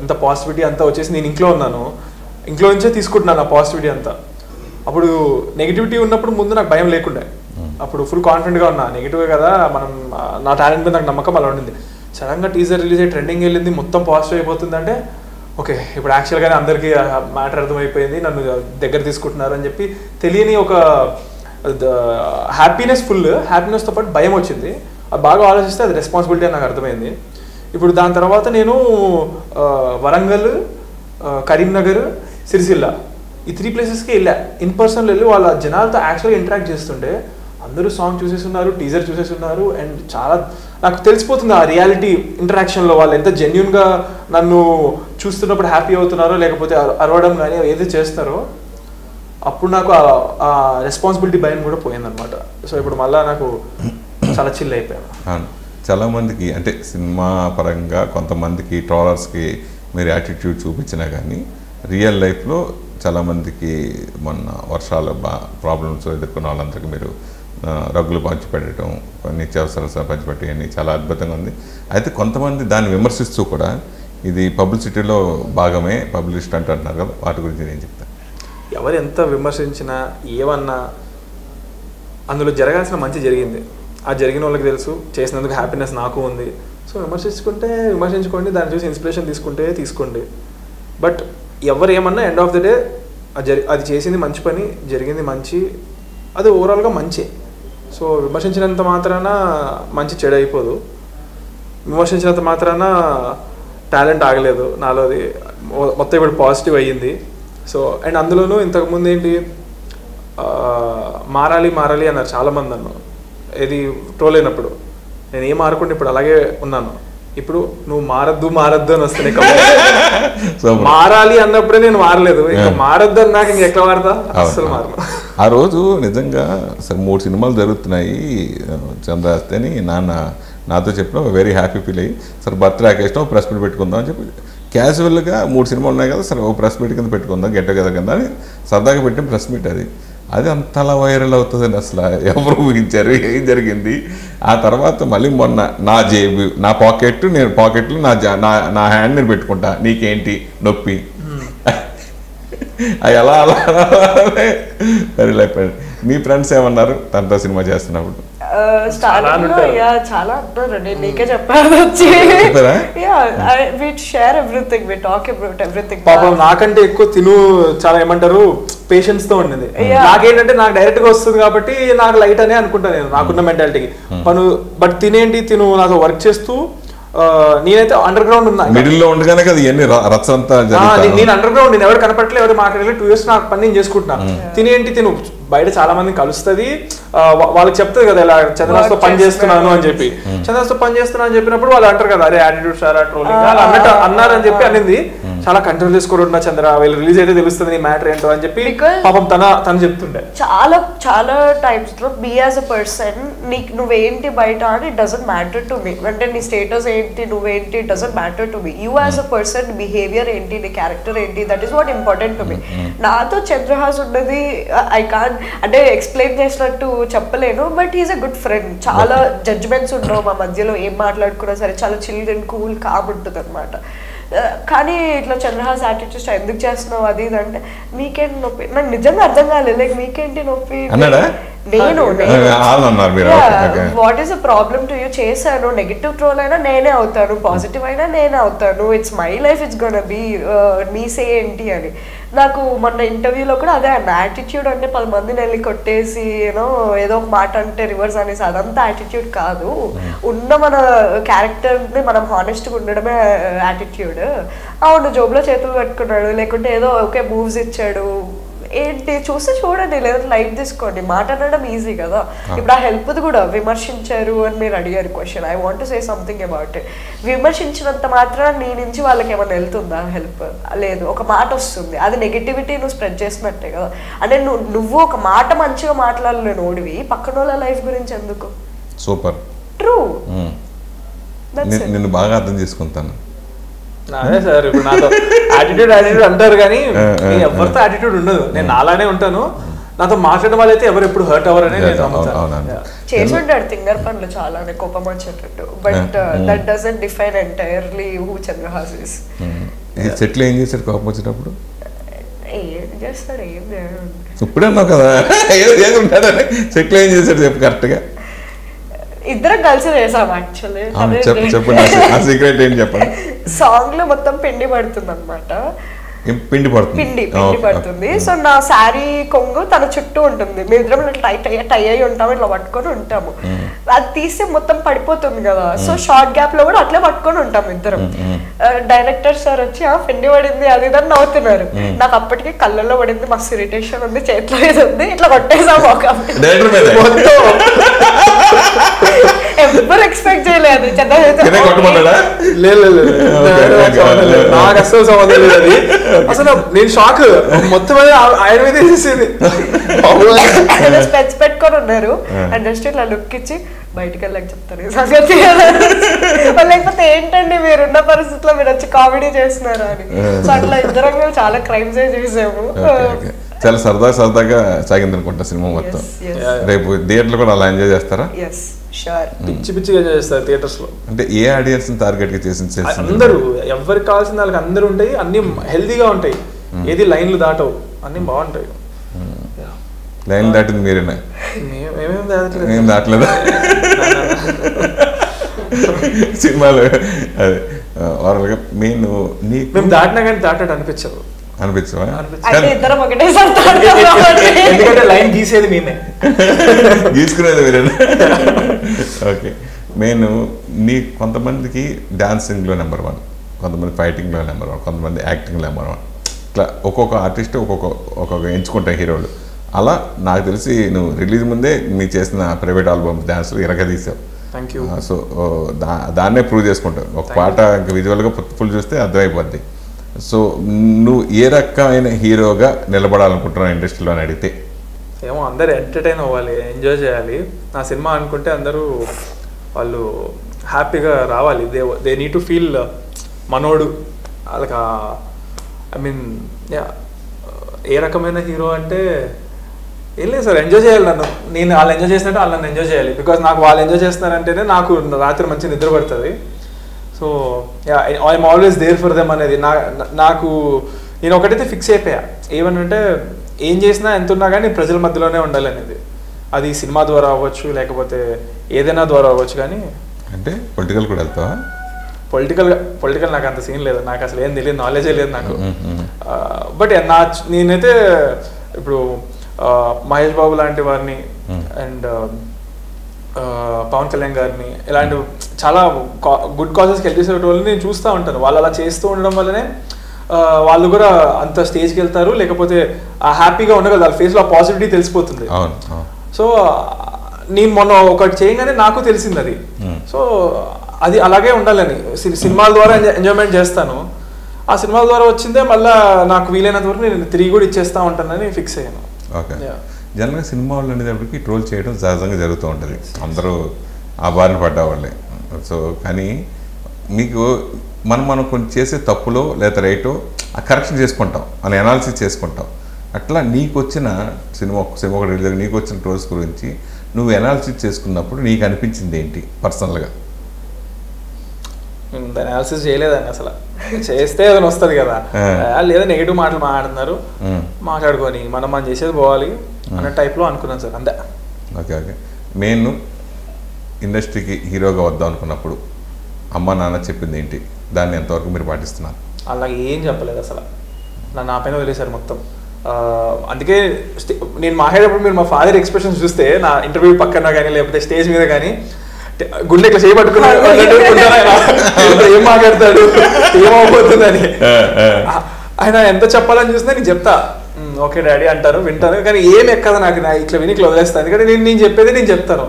ఇంత పాజిటివిటీ అంతా వచ్చేసి నేను ఇంట్లో ఉన్నాను, ఇంట్లో నుంచే తీసుకుంటున్నాను ఆ పాజిటివిటీ అంతా. అప్పుడు నెగిటివిటీ ఉన్నప్పుడు ముందు నాకు భయం లేకుండే, అప్పుడు ఫుల్ కాన్ఫిడెంట్గా ఉన్నా. నెగిటివ్ కదా, మనం నా టాలెంట్ మీద నాకు నమ్మకం అలా ఉండింది. సడన్గా టీజర్ రిలీజ్ అయ్యి ట్రెండింగ్ వెళ్ళింది, మొత్తం పాజిటివ్ అయిపోతుంది అంటే ఓకే ఇప్పుడు యాక్చువల్గానే అందరికీ మ్యాటర్ అర్థమైపోయింది, నన్ను దగ్గర తీసుకుంటున్నారు అని చెప్పి తెలియని ఒక హ్యాపీనెస్, ఫుల్ హ్యాపీనెస్తో పాటు భయం వచ్చింది. అది బాగా ఆలోచిస్తే అది రెస్పాన్సిబిలిటీ అని నాకు అర్థమైంది. ఇప్పుడు దాని తర్వాత నేను వరంగల్, కరీంనగర్, సిరిసిల్ల ఈ 3 ప్లేసెస్కి వెళ్ళా. ఇన్ పర్సన్లో వెళ్ళి వాళ్ళ జనాలతో యాక్చువల్గా ఇంటరాక్ట్ చేస్తుంటే అందరూ సాంగ్ చూసేస్తున్నారు, టీజర్ చూసేస్తున్నారు. అండ్ చాలా నాకు తెలిసిపోతుంది ఆ రియాలిటీ ఇంటరాక్షన్లో వాళ్ళు ఎంత జెన్యున్గా నన్ను చూస్తున్నప్పుడు హ్యాపీ అవుతున్నారో, లేకపోతే అరవడం కానీ ఏదో చేస్తారో. అప్పుడు నాకు ఆ రెస్పాన్సిబిలిటీ భయం కూడా పోయిందనమాట. సో ఇప్పుడు మళ్ళీ నాకు చాలా చిల్ అయిపోయాను. చాలామందికి అంటే సినిమా పరంగా కొంతమందికి ట్రోలర్స్కి మీరు యాటిట్యూడ్ చూపించినా కానీ రియల్ లైఫ్లో చాలామందికి మొన్న వర్షాలు ప్రాబ్లమ్స్ ఎదుర్కొన్న వాళ్ళందరికీ మీరు రగ్గులు పంచిపెట్టడం, నిత్యావసరాలు పంచిపెట్టేయని చాలా అద్భుతంగా ఉంది. అయితే కొంతమంది దాన్ని విమర్శిస్తూ కూడా ఇది పబ్లిసిటీలో భాగమే, పబ్లిసిటీ అంటున్నారు కదా, వాటి గురించి నేను చెప్తాను. ఎవరు ఎంత విమర్శించినా ఏమన్నా అందులో జరగాల్సిన మంచి జరిగింది, ఆ జరిగిన వాళ్ళకి తెలుసు, చేసినందుకు హ్యాపీనెస్ నాకు ఉంది. సో విమర్శించుకోండి, దాన్ని చూసి ఇన్స్పిరేషన్ తీసుకోండి. బట్ ఎవరు ఏమన్నా ఎండ్ ఆఫ్ ద డే అది చేసింది మంచి పని, జరిగింది మంచి, అది ఓవరాల్గా మంచి. సో విమర్శించినంత మాత్రాన మంచి చెడు అయిపోదు, విమర్శించినంత మాత్రాన టాలెంట్ ఆగలేదు నాలోది, మొత్తం ఇప్పుడు పాజిటివ్ అయ్యింది. సో అండ్ అందులోనూ ఇంతకుముందు ఏంటి మారాలి అన్నారు చాలామంది నన్ను, ఏది ట్రోల్ అయినప్పుడు. నేను ఏం మారకుండా ఇప్పుడు అలాగే ఉన్నాను. ఇప్పుడు నువ్వు మారద్దు అని వస్తున్నాయి, మారాలి అన్నప్పుడే నేను మారలేదు, ఇంకా మారద్దు అన్నాక ఇంక ఎట్లా మారదా, అసలు మారను. ఆ రోజు నిజంగా 3 సినిమాలు జరుగుతున్నాయి చంద్రహాస్ అని నాతో చెప్పిన వెరీ హ్యాపీ ఫీల్ అయ్యి, సరే బర్త్డే అకేషన్ ప్రెస్ మీట్ పెట్టుకుందాం అని చెప్పి క్యాజువల్గా 3 సినిమాలు ఉన్నాయి కదా, సరే ఒక ప్రెస్ మీట్ కింద పెట్టుకుందాం, గెట్ టుగెదర్ కింద అని సరదాగా పెట్టిన ప్రెస్ మీట్ అది అంతలా వైరల్ అవుతుందని అసలు ఎవరు ఊహించారు, ఏం జరిగింది. ఆ తర్వాత మళ్ళీ మొన్న నా జేబు, నా పాకెట్, నేను పాకెట్లో నా హ్యాండ్ నేను పెట్టుకుంటా, నీకేంటి నొప్పి, అది ఎలా వైరల్ అయిపోయింది. మీ ఫ్రెండ్స్ ఏమన్నారు తనతో సినిమా చేస్తున్నప్పుడు? స్టార్టింగ్ లో చాలా అంటారు, నేను నీకే చెప్పాను వచ్చి share everything, we talk about everything. పాపం నాకంటే ఎక్కువ తిను చాలా ఏమంటారు పేషెన్స్ తో ఉండేది. నాకేంటంటే నాకు డైరెక్ట్ గా వస్తుంది కాబట్టి నాకు లైట్ అనే అనుకుంటా నేను, నాకున్న మెంటాలిటీకి పను. బట్ తిను నాతో వర్క్ చేస్తూ, నేనైతే అండర్ గ్రౌండ్ ఉన్నా, మిడిల్ లో ఉండగానే కదా ఇవన్నీ రచ్చంతా. నేను అండర్ గ్రౌండ్, నేను ఎవరు కనపడలేదు, ఎవరు మాట్లాడలేదు, 2 years నాకు పని నేను చేసుకుంటున్నా. తిను బయట చాలా మందిని కలుస్తుంది, వాళ్ళకి చెప్తుంది కదా ఇలా చంద్రహాస్తో పని చేస్తున్నాను అని చెప్పి. చంద్రహాస్తో పని చేస్తున్నాను అని చెప్పినప్పుడు వాళ్ళు అంటారు కదా, అరే యాటిట్యూడ్ సారా ట్రోలింగ్ అన్నట్టు అన్నారని చెప్పి అనింది. చాలా కంట్రోల్ చేసుకుంటున్నా చంద్ర, వీళ్ళు రిలీజ్ అయితే తెలుస్తుంది నీ మ్యాటర్ ఏంటో అని చెప్పి పాపం తను చెప్తుండే. చాలా టైమ్స్ లో బీ యాజ్ అ పర్సన్, నువ్వేంటి బయట అని it doesn't matter to me, అంటే నీ స్టేటస్ ఏంటి, నువ్వేంటి, it doesn't matter to me. You as a person behaviour ఏంటి, నీ క్యారెక్టర్ ఏంటి, that is what important to me. నాతో చంద్రహాస్ ఉన్నది ఐ కాన్ అంటే ఎక్స్ప్లెయిన్ చేసినట్టు చెప్పలేను, but is a good friend. చాలా జడ్జ్మెంట్స్ ఉండవు మా మధ్యలో, ఏం మాట్లాడుకున్నా సరే చాలా చిల్ అండ్ కూల్ కామ్ ఉంటుంది అనమాట. కానీ ఇట్లా చంద్రహాస్ యాటిట్యూడ్ ఎందుకు చేస్తున్నావు అది ఇది అంటే, మీకేంటి నొప్పి, నాకు నిజంగా అర్థం కాలేదు. లైక్ మీకేంటి నొప్పి, నేను what is a problem to you, చేశాను, నెగిటివ్ ట్రోల్ అయినా నేనే అవుతాను, పాజిటివ్ అయినా నేనే అవుతాను, it's my life, it's gonna be me say ఏంటి అని. నాకు మొన్న ఇంటర్వ్యూలో కూడా అదే అన్న, యాటిట్యూడ్ అంటే 10 మందిని వెళ్ళి కొట్టేసి ఏదో ఒక మాట అంటే రివర్స్ అనేసి అదంతా యాటిట్యూడ్ కాదు, ఉన్న మన క్యారెక్టర్ని మనం హానెస్ట్గా ఉండడమే యాటిట్యూడ్. అవును జోబులో చేతులు పెట్టుకున్నాడు, లేకుంటే ఏదో ఓకే మూవ్స్ ఇచ్చాడు, ఏంటి చూస్తే చూడండి, లేదా లైట్ తీసుకోండి. మాట్లాడడం ఈజీ కదా. ఇప్పుడు ఆ హెల్ప్ది కూడా విమర్శించారు అని మీరు అడిగారు question. I want to say something about it. విమర్శించినంత మాత్రం నీ నుంచి వాళ్ళకి ఏమైనా వెళ్తుందా హెల్ప్? లేదు. ఒక మాట వస్తుంది, అది నెగిటివిటీ నువ్వు స్ప్రెడ్ చేసినట్టే కదా. అంటే నువ్వు ఒక మాట మంచిగా మాట్లాడలేను ఓడివి, పక్కన వాళ్ళ లైఫ్ గురించి ఎందుకు? Super, true. నిన్ను బాగా అర్థం చేసుకుంటాను. అదే సార్, ఇప్పుడు నాతో యాటిట్యూడ్ అంటారు కానీ ఎవరితో యాటిట్యూడ్ ఉండదు. నేను నాలానే ఉంటాను. నాతో మాట్లాడడం వల్ల అయితే ఎవరు ఎప్పుడు హర్ట్ అవ్వరని నేను నమ్ముతాను. చేసి ఉంటాడు తింగర్ పనులు చాలానే కోపం వచ్చేటట్టు, but that doesn't define entirely who Chandrahas is. చెట్లు ఏం చేశారు కోపం వచ్చేటప్పుడు? ఏం చేస్తాడు, ఏం చేయడు. ఇప్పుడే అన్నావు కదా ఏది ఉంటాడని. చెట్లు ఏం చేశాడు చెప్పు కరెక్ట్గా. ఇద్దరం కలిసి చేసాం యాక్చువల్లీ. చెప్పండి సీక్రెట్ ఏంటి చెప్పండి. సాంగ్ లో మొత్తం పిండి పడుతుంది అనమాట. పిండి పడుతుంది. సో నా శారీ కొంగు తన చుట్టూ ఉంటుంది. మేమిద్దరం ఇట్లా టై అయ్యి ఉంటాము, ఇట్లా పట్టుకొని ఉంటాము. అది తీస్తే మొత్తం పడిపోతుంది కదా. సో షార్ట్ గ్యాప్ లో కూడా అట్లే పట్టుకొని ఉంటాము ఇద్దరం. డైరెక్టర్ సార్ వచ్చి పిండి పడింది అది ఇదని నవ్వుతున్నారు. నాకు అప్పటికి కళ్ళల్లో పడింది, మస్తు ఇరిటేషన్ ఉంది, చేతిలో ఇది ఉంది, ఇట్లా కొట్టేసాము. ఒక ఎవ్వరు ఎక్స్పెక్ట్ చేయలేదు. నాకు అసలు సంబంధం లేదు అది. అసలు నేను షాక్, మొత్తం ఆయన మీద వేసేసింది. స్పెట్స్ పెట్టుకొని ఉన్నారు అండ్ జస్ట్ ఇట్లా లుక్ ఇచ్చి బయటకు వెళ్ళాక చెప్తారు సంగతి. లేకపోతే ఏంటండి మీరున్న పరిస్థితిలో మీరు వచ్చి కామెడీ చేస్తున్నారు అని. సో అట్లా ఇద్దరం చాలా క్రైమ్స్ చేసాము. చాలా సరదాగా సాగింది అనుకుంటా సినిమా మొత్తం. రేపు థియేటర్లో కూడా అలా ఎంజాయ్ చేస్తారా? పిచ్చి పిచ్చిగా చేస్తారు థియేటర్స్ లో. అంటే ఏ ఆడియన్స్ టార్గెట్ గా చేసి అందరూ ఎవరికి కావాల్సిన వాళ్ళకి అందరూ ఉంటాయి, అన్ని హెల్దీగా ఉంటాయి, ఏది లైన్లు దాటవు, అన్ని బాగుంటాయి. లైన్ దాటింది మీరేనా? మేమేం దాటలేదా సినిమాలో? అదే ఓవరాల్గా మేము దాటినా కానీ దాటాడు అనిపించదు. అనిపించవా? ఎందుకంటే లైన్ గీసేది మేమే, గీసుకునేది మీరేనా? ఓకే. కొంతమందికి డాన్సింగ్లో నెంబర్ 1, కొంతమంది ఫైటింగ్లో నెంబర్ 1, కొంతమంది యాక్టింగ్లో నెంబర్ 1. ఇట్లా ఒక్కొక్క ఆర్టిస్ట్ ఒక్కొక్క ఎంచుకుంటాయి హీరోలు. అలా నాకు తెలిసి నువ్వు రిలీజ్ ముందే నీ చేసిన ప్రైవేట్ ఆల్బమ్ డాన్స్లు ఇరగదీసావు. సో దాన్నే ప్రూవ్ చేసుకుంటావు. ఒక పాట విజువల్గా ఫుల్ చూస్తే అర్థమైపోద్ది. సో నువ్వు ఏ రకమైన హీరోగా నిలబడాలనుకుంటున్నావు ఇండస్ట్రీలో అని అడిగితే? ఏమో అందరు ఎంటర్టైన్ అవ్వాలి, ఎంజాయ్ చేయాలి. నా సినిమా అనుకుంటే అందరూ వాళ్ళు హ్యాపీగా రావాలి. దే నీడ్ టు ఫీల్ మనోడు వాళ్ళకి. ఐ మీన్ ఏ రకమైన హీరో అంటే ఏం లేదు సార్, ఎంజాయ్ చేయాలి నన్ను. నేను వాళ్ళు ఎంజాయ్ చేసినట్టు వాళ్ళు నన్ను ఎంజాయ్ చేయాలి. బికాజ్ నాకు వాళ్ళు ఎంజాయ్ చేస్తున్నారంటేనే నాకు రాత్రి మంచి నిద్ర పడుతుంది. So I'm always there for them అనేది నాకు నేను ఒకటైతే ఫిక్స్ అయిపోయా. ఏమనంటే ఏం చేసినా ఎంత ఉన్నా కానీ ప్రజల మధ్యలోనే ఉండాలి అనేది. అది సినిమా ద్వారా అవ్వచ్చు, లేకపోతే ఏదైనా ద్వారా అవ్వచ్చు. కానీ అంటే పొలిటికల్ కూడా వెళ్తావా? పొలిటికల్ నాకు అంత సీన్ లేదు, నాకు అసలు ఏం తెలియదు, నాలెడ్జే లేదు నాకు. బట్ నేనైతే ఇప్పుడు మహేష్ బాబు లాంటి వారిని అండ్ పవన్ కళ్యాణ్ గారిని ఇలాంటి చాలా గుడ్ కాజెస్కి హెల్ప్ చేసే వాళ్ళని నేను చూస్తూ ఉంటాను. వాళ్ళు అలా చేస్తూ ఉండడం వల్లనే వాళ్ళు కూడా అంత స్టేజ్కి వెళ్తారు, లేకపోతే హ్యాపీగా ఉండగలరు. వాళ్ళ ఫేస్లో ఆ పాజిటివిటీ తెలిసిపోతుంది. సో నేను మొన్న ఒకటి చేయగానే నాకు తెలిసింది అది. సో అది అలాగే ఉండాలని సినిమాల ద్వారా ఎంజాయ్మెంట్ చేస్తాను. ఆ సినిమాల ద్వారా వచ్చిందే మళ్ళీ నాకు వీలైనంత వరకు నేను తిరిగి కూడా ఇచ్చేస్తూ ఉంటానని ఫిక్స్ అయ్యాను. ఓకే. జనరల్గా సినిమా వాళ్ళు అనేటప్పటికి ట్రోల్ చేయడం సహజంగా జరుగుతూ ఉంటుంది, అందరూ ఆ బారిన పడ్డవాళ్ళే. సో కానీ మీకు మనం కొంచెం చేసే తప్పులో లేదా రైటో ఆ కరెక్షన్ చేసుకుంటాం, అని అనాలిసిస్ చేసుకుంటాం. అట్లా నీకు వచ్చిన సినిమా రిలీజ్ నీకు వచ్చిన ట్రోల్స్ గురించి నువ్వు అనాలిసిస్ చేసుకున్నప్పుడు నీకు అనిపించింది ఏంటి పర్సనల్గా? అనాలిసిస్ చేయలేదండి అసలు. చేస్తే ఏదైనా వస్తుంది కదా, లేదా నెగిటివ్ మాటలు మాట్లాడుతున్నారు, మాట్లాడుకొని మనం చేసేది పోవాలి అనే టైప్లో అనుకున్నాను సార్, అంతే. ఓకే. నేను ఇండస్ట్రీకి హీరోగా వద్దాం అనుకున్నప్పుడు అమ్మ నాన్న చెప్పింది ఏంటి, దాన్ని ఎంతవరకు మీరు పాటిస్తున్నారు? అలాగే ఏం చెప్పలేదు అసలు, నా పైన వదిలేశారు మొత్తం. అందుకే నేను మాట్లాడేటప్పుడు మీరు మా ఫాదర్ ఎక్స్ప్రెషన్స్ చూస్తే నా ఇంటర్వ్యూ పక్కన కానీ లేకపోతే స్టేజ్ మీద కానీ గుండె ఇట్లా చేయబట్టుకున్నాడు, ఏం మాట్లాడతాడు, ఏమవుతుందని ఆయన ఎంత చెప్పాలని చూసినా నేను చెప్తా. ఓకే డాడీ అంటారు, వింటాను, కానీ ఏం ఎక్కదు నాకు, ఇట్లా విని ఇట్లా వదిలేస్తాను. ఎందుకంటే నేను చెప్పేది నేను చెప్తాను,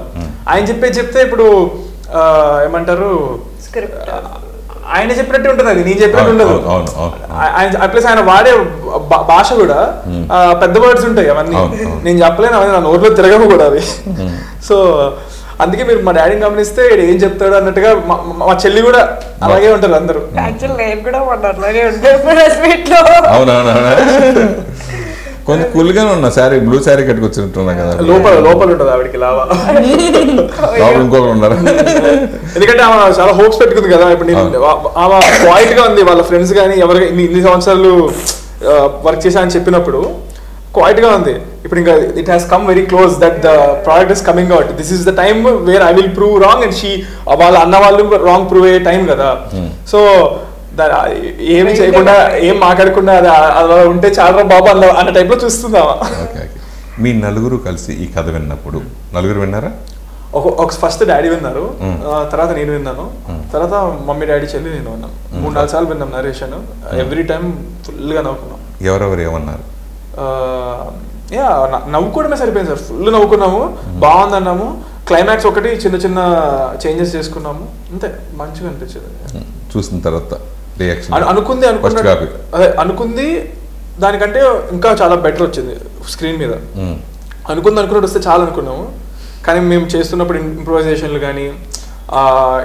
ఆయన చెప్తే ఇప్పుడు ఏమంటారు ఆయన చెప్పినట్టు ఉంటుంది, అది నేను చెప్పినట్టు ఉండదు. ఆయన ప్లస్ ఆయన వాడే భాష కూడా పెద్ద వర్డ్స్ ఉంటాయి, అవన్నీ నేను చెప్పలేను, అవన్నీ నా నోట్లో తిరగవు కూడా అవి. సో అందుకే మీరు మా డాడీని గమనిస్తే ఏం చెప్తాడు అన్నట్టుగా మా చెల్లి కూడా అలాగే ఉంటారు అందరూ. కొంచెం కూల్గానే ఉన్నా, శారీ బ్లూ శారీ కట్టుకొచ్చినట్టున్నా కదా, లోపల ఉంటుంది ఆవిడకి లావా, ఇంకొకరు ఉన్నారు. ఎందుకంటే ఆమె చాలా హోప్స్ పెట్టుకుంది కదా. ఇప్పుడు నేను ఆమె క్వైట్ గా ఉంది, వాళ్ళ ఫ్రెండ్స్ కానీ ఎవరికి ఇన్ని సంవత్సరాలు వర్క్ చేశా అని చెప్పినప్పుడు క్వైట్ గా ఉంది. ఇప్పుడు ఇంకా it has come very close that the product is coming out, this is the time where I will prove wrong and వాళ్ళ అన్న వాళ్ళు రాంగ్ ప్రూవ్ అయ్యే టైం కదా. సో ఏమి చేయకుండా ఏం మాట్లాడకుండా అది అలా ఉంటే చాలా బాబు అన్న టైప్ లో చూస్తుందా. మీ నలుగురు కలిసి ఈ కథ విన్నప్పుడు నలుగురు విన్నారా? ఒక ఫస్ట్ డాడీ విన్నారు, తర్వాత నేను విన్నాను, తర్వాత మమ్మీ డాడీ చెల్లి నేను విన్నాను. 3-4 సార్లు విన్నాం నరేషన్. ఎవ్రీ టైం ఫుల్ గా నవ్వుకున్నాం. ఎవరెవరు ఏమన్నారు? నవ్వుకోవడమే సరిపోయింది సార్, ఫుల్ నవ్వుకున్నాము, బాగుంది అన్నాము. క్లైమాక్స్ ఒకటి చిన్న చిన్న చేంజెస్ చేసుకున్నాము, అంతే. మంచిగా అనిపించింది చూసిన తర్వాత. అనుకుంది దానికంటే ఇంకా చాలా బెటర్ వచ్చింది స్క్రీన్ మీద. అనుకున్నట్టు వస్తే చాలా అనుకున్నాము, కానీ మేము చేస్తున్నప్పుడు ఇంప్రూవైజేషన్లు కానీ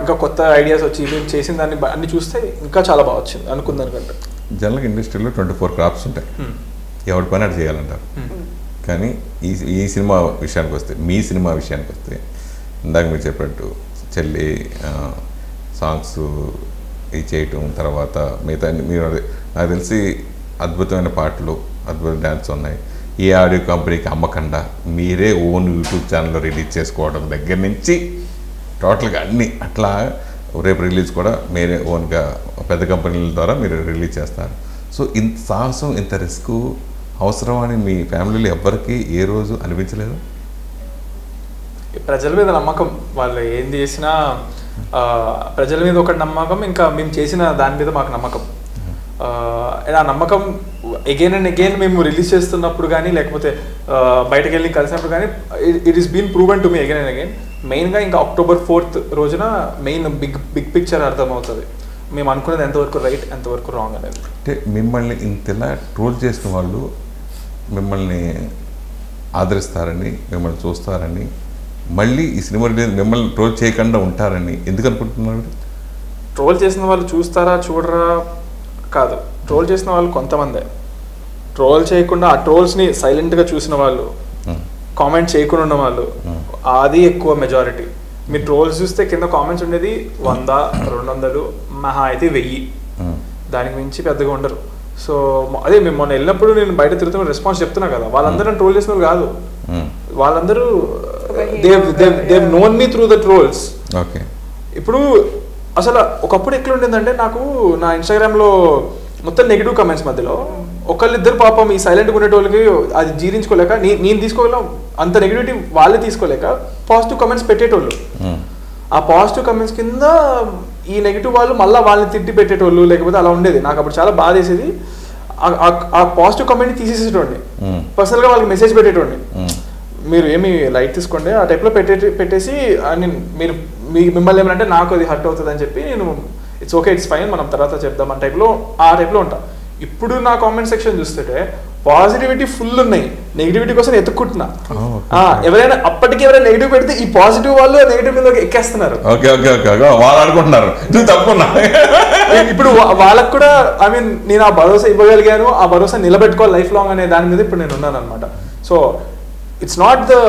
ఇంకా కొత్త ఐడియాస్ వచ్చి మేము చేసిన దాన్ని అన్ని చూస్తే ఇంకా చాలా బాగా వచ్చింది అనుకున్న దానికంటే. జనరల్గా ఇండస్ట్రీలో 24 క్రాఫ్ట్స్ ఉంటాయి, ఎవరి పని అటు చేయాలంటారు. కానీ ఈ సినిమా విషయానికి వస్తే, మీ సినిమా విషయానికి వస్తే, ఇందాక మీరు చెప్పినట్టు చెల్లి సాంగ్స్ ఇది చేయటం, తర్వాత మిగతా మీరు నాకు తెలిసి అద్భుతమైన పాటలు, అద్భుతమైన డ్యాన్స్ ఉన్నాయి. ఏ ఆడియో కంపెనీకి అమ్మకుండా మీరే ఓన్ యూట్యూబ్ ఛానల్లో రిలీజ్ చేసుకోవడం దగ్గర నుంచి టోటల్గా అన్నీ అట్లా. రేపు రిలీజ్ కూడా మీరే ఓన్గా పెద్ద కంపెనీల ద్వారా మీరు రిలీజ్ చేస్తారు. సో ఇంత సాహసం, ఇంత రిస్క్ అవసరం అని మీ ఫ్యామిలీలో ఎవ్వరికి ఏ రోజు అనిపించలేదు? ప్రజల మీద నమ్మకం, వాళ్ళు ఏం చేసినా ప్రజల మీద ఒక నమ్మకం, ఇంకా మేము చేసిన దాని మీద మాకు నమ్మకం. ఆ నమ్మకం అగైన్ అండ్ అగైన్ మేము రిలీజ్ చేస్తున్నప్పుడు కానీ, లేకపోతే బయటకు వెళ్ళి కలిసినప్పుడు కానీ, it is been proven to me again and again. మెయిన్గా ఇంకా October 4th రోజున మెయిన్ బిగ్ పిక్చర్ అర్థమవుతుంది, మేము అనుకున్నది ఎంతవరకు రైట్, ఎంతవరకు రాంగ్ అనేది. అంటే మిమ్మల్ని ఇంతలా ట్రోల్ చేసిన వాళ్ళు మిమ్మల్ని ఆదరిస్తారని, మిమ్మల్ని చూస్తారని, మళ్ళీ ఈ సినిమా మిమ్మల్ని ట్రోల్ చేయకుండా ఉంటారని ఎందుకు అనుకుంటున్నారు? ట్రోల్ చేసిన వాళ్ళు చూస్తారా చూడరా కాదు, ట్రోల్ చేసిన వాళ్ళు కొంతమందే. ట్రోల్ చేయకుండా ఆ ట్రోల్స్ని సైలెంట్గా చూసిన వాళ్ళు, కామెంట్ చేయకుండా ఉన్న వాళ్ళు, అది ఎక్కువ మెజారిటీ. మీరు ట్రోల్స్ చూస్తే కింద కామెంట్స్ ఉండేది 100, 200, మహా అయితే 1000, దానికి మించి పెద్దగా ఉండరు. సో అదే మేము మొన్న వెళ్ళినప్పుడు నేను బయట తిరుగుతున్న రెస్పాన్స్ చెప్తున్నా కదా, వాళ్ళందరూ ట్రోల్ చేసిన వాళ్ళు కాదు, వాళ్ళందరూ they've known me through the trolls. Okay. ఇప్పుడు అసలు ఒకప్పుడు ఎట్లా ఉండేదంటే, నాకు నా ఇన్స్టాగ్రామ్లో మొత్తం నెగిటివ్ కమెంట్స్ మధ్యలో ఒకళ్ళిద్దరు పాపం ఈ సైలెంట్గా ఉండేటోళ్ళకి అది జీర్ణించుకోలేక, నేను తీసుకోగలం అంత నెగిటివిటీ వాళ్ళే తీసుకోలేక పాజిటివ్ కమెంట్స్ పెట్టేటోళ్ళు. ఆ పాజిటివ్ కమెంట్స్ కింద ఈ నెగిటివ్ వాళ్ళు మళ్ళీ వాళ్ళని తిట్టి పెట్టేటోళ్ళు, లేకపోతే అలా ఉండేది. నాకు అప్పుడు చాలా బాధ వేసేది. ఆ పాజిటివ్ కమెంట్ని తీసేసేటోడిని, పర్సనల్గా వాళ్ళకి మెసేజ్ పెట్టేటోడిని, మీరు ఏమి లైట్ తీసుకోండి ఆ టైప్లో పెట్టేసి మీరు మిమ్మల్ని ఏమంటే నాకు అది హర్ట్ అవుతుంది అని చెప్పి నేను ఇట్స్ ఓకే, ఇట్స్ ఫైన్, మనం తర్వాత చెప్దాం ఆ టైప్లో ఉంటా. ఇప్పుడు నా కామెంట్ సెక్షన్ చూస్తుంటే పాజిటివిటీ ఫుల్ ఉన్నాయి, నెగిటివిటీ కోసం ఎత్తుక్కుంటున్నా. ఎవరైనా అప్పటికి ఎవరైనా నెగిటివ్ పెడితే ఈ పాజిటివ్ వాళ్ళు నెగిటివ్ మీద ఎక్కేస్తున్నారు. ఇప్పుడు వాళ్ళకు కూడా ఐ మీన్ నేను ఆ భరోసా ఇవ్వగలిగాను, ఆ భరోసా నిలబెట్టుకోవాలి లైఫ్ లాంగ్ అనే దాని మీద ఇప్పుడు నేను ఉన్నాను అనమాట. So it's not the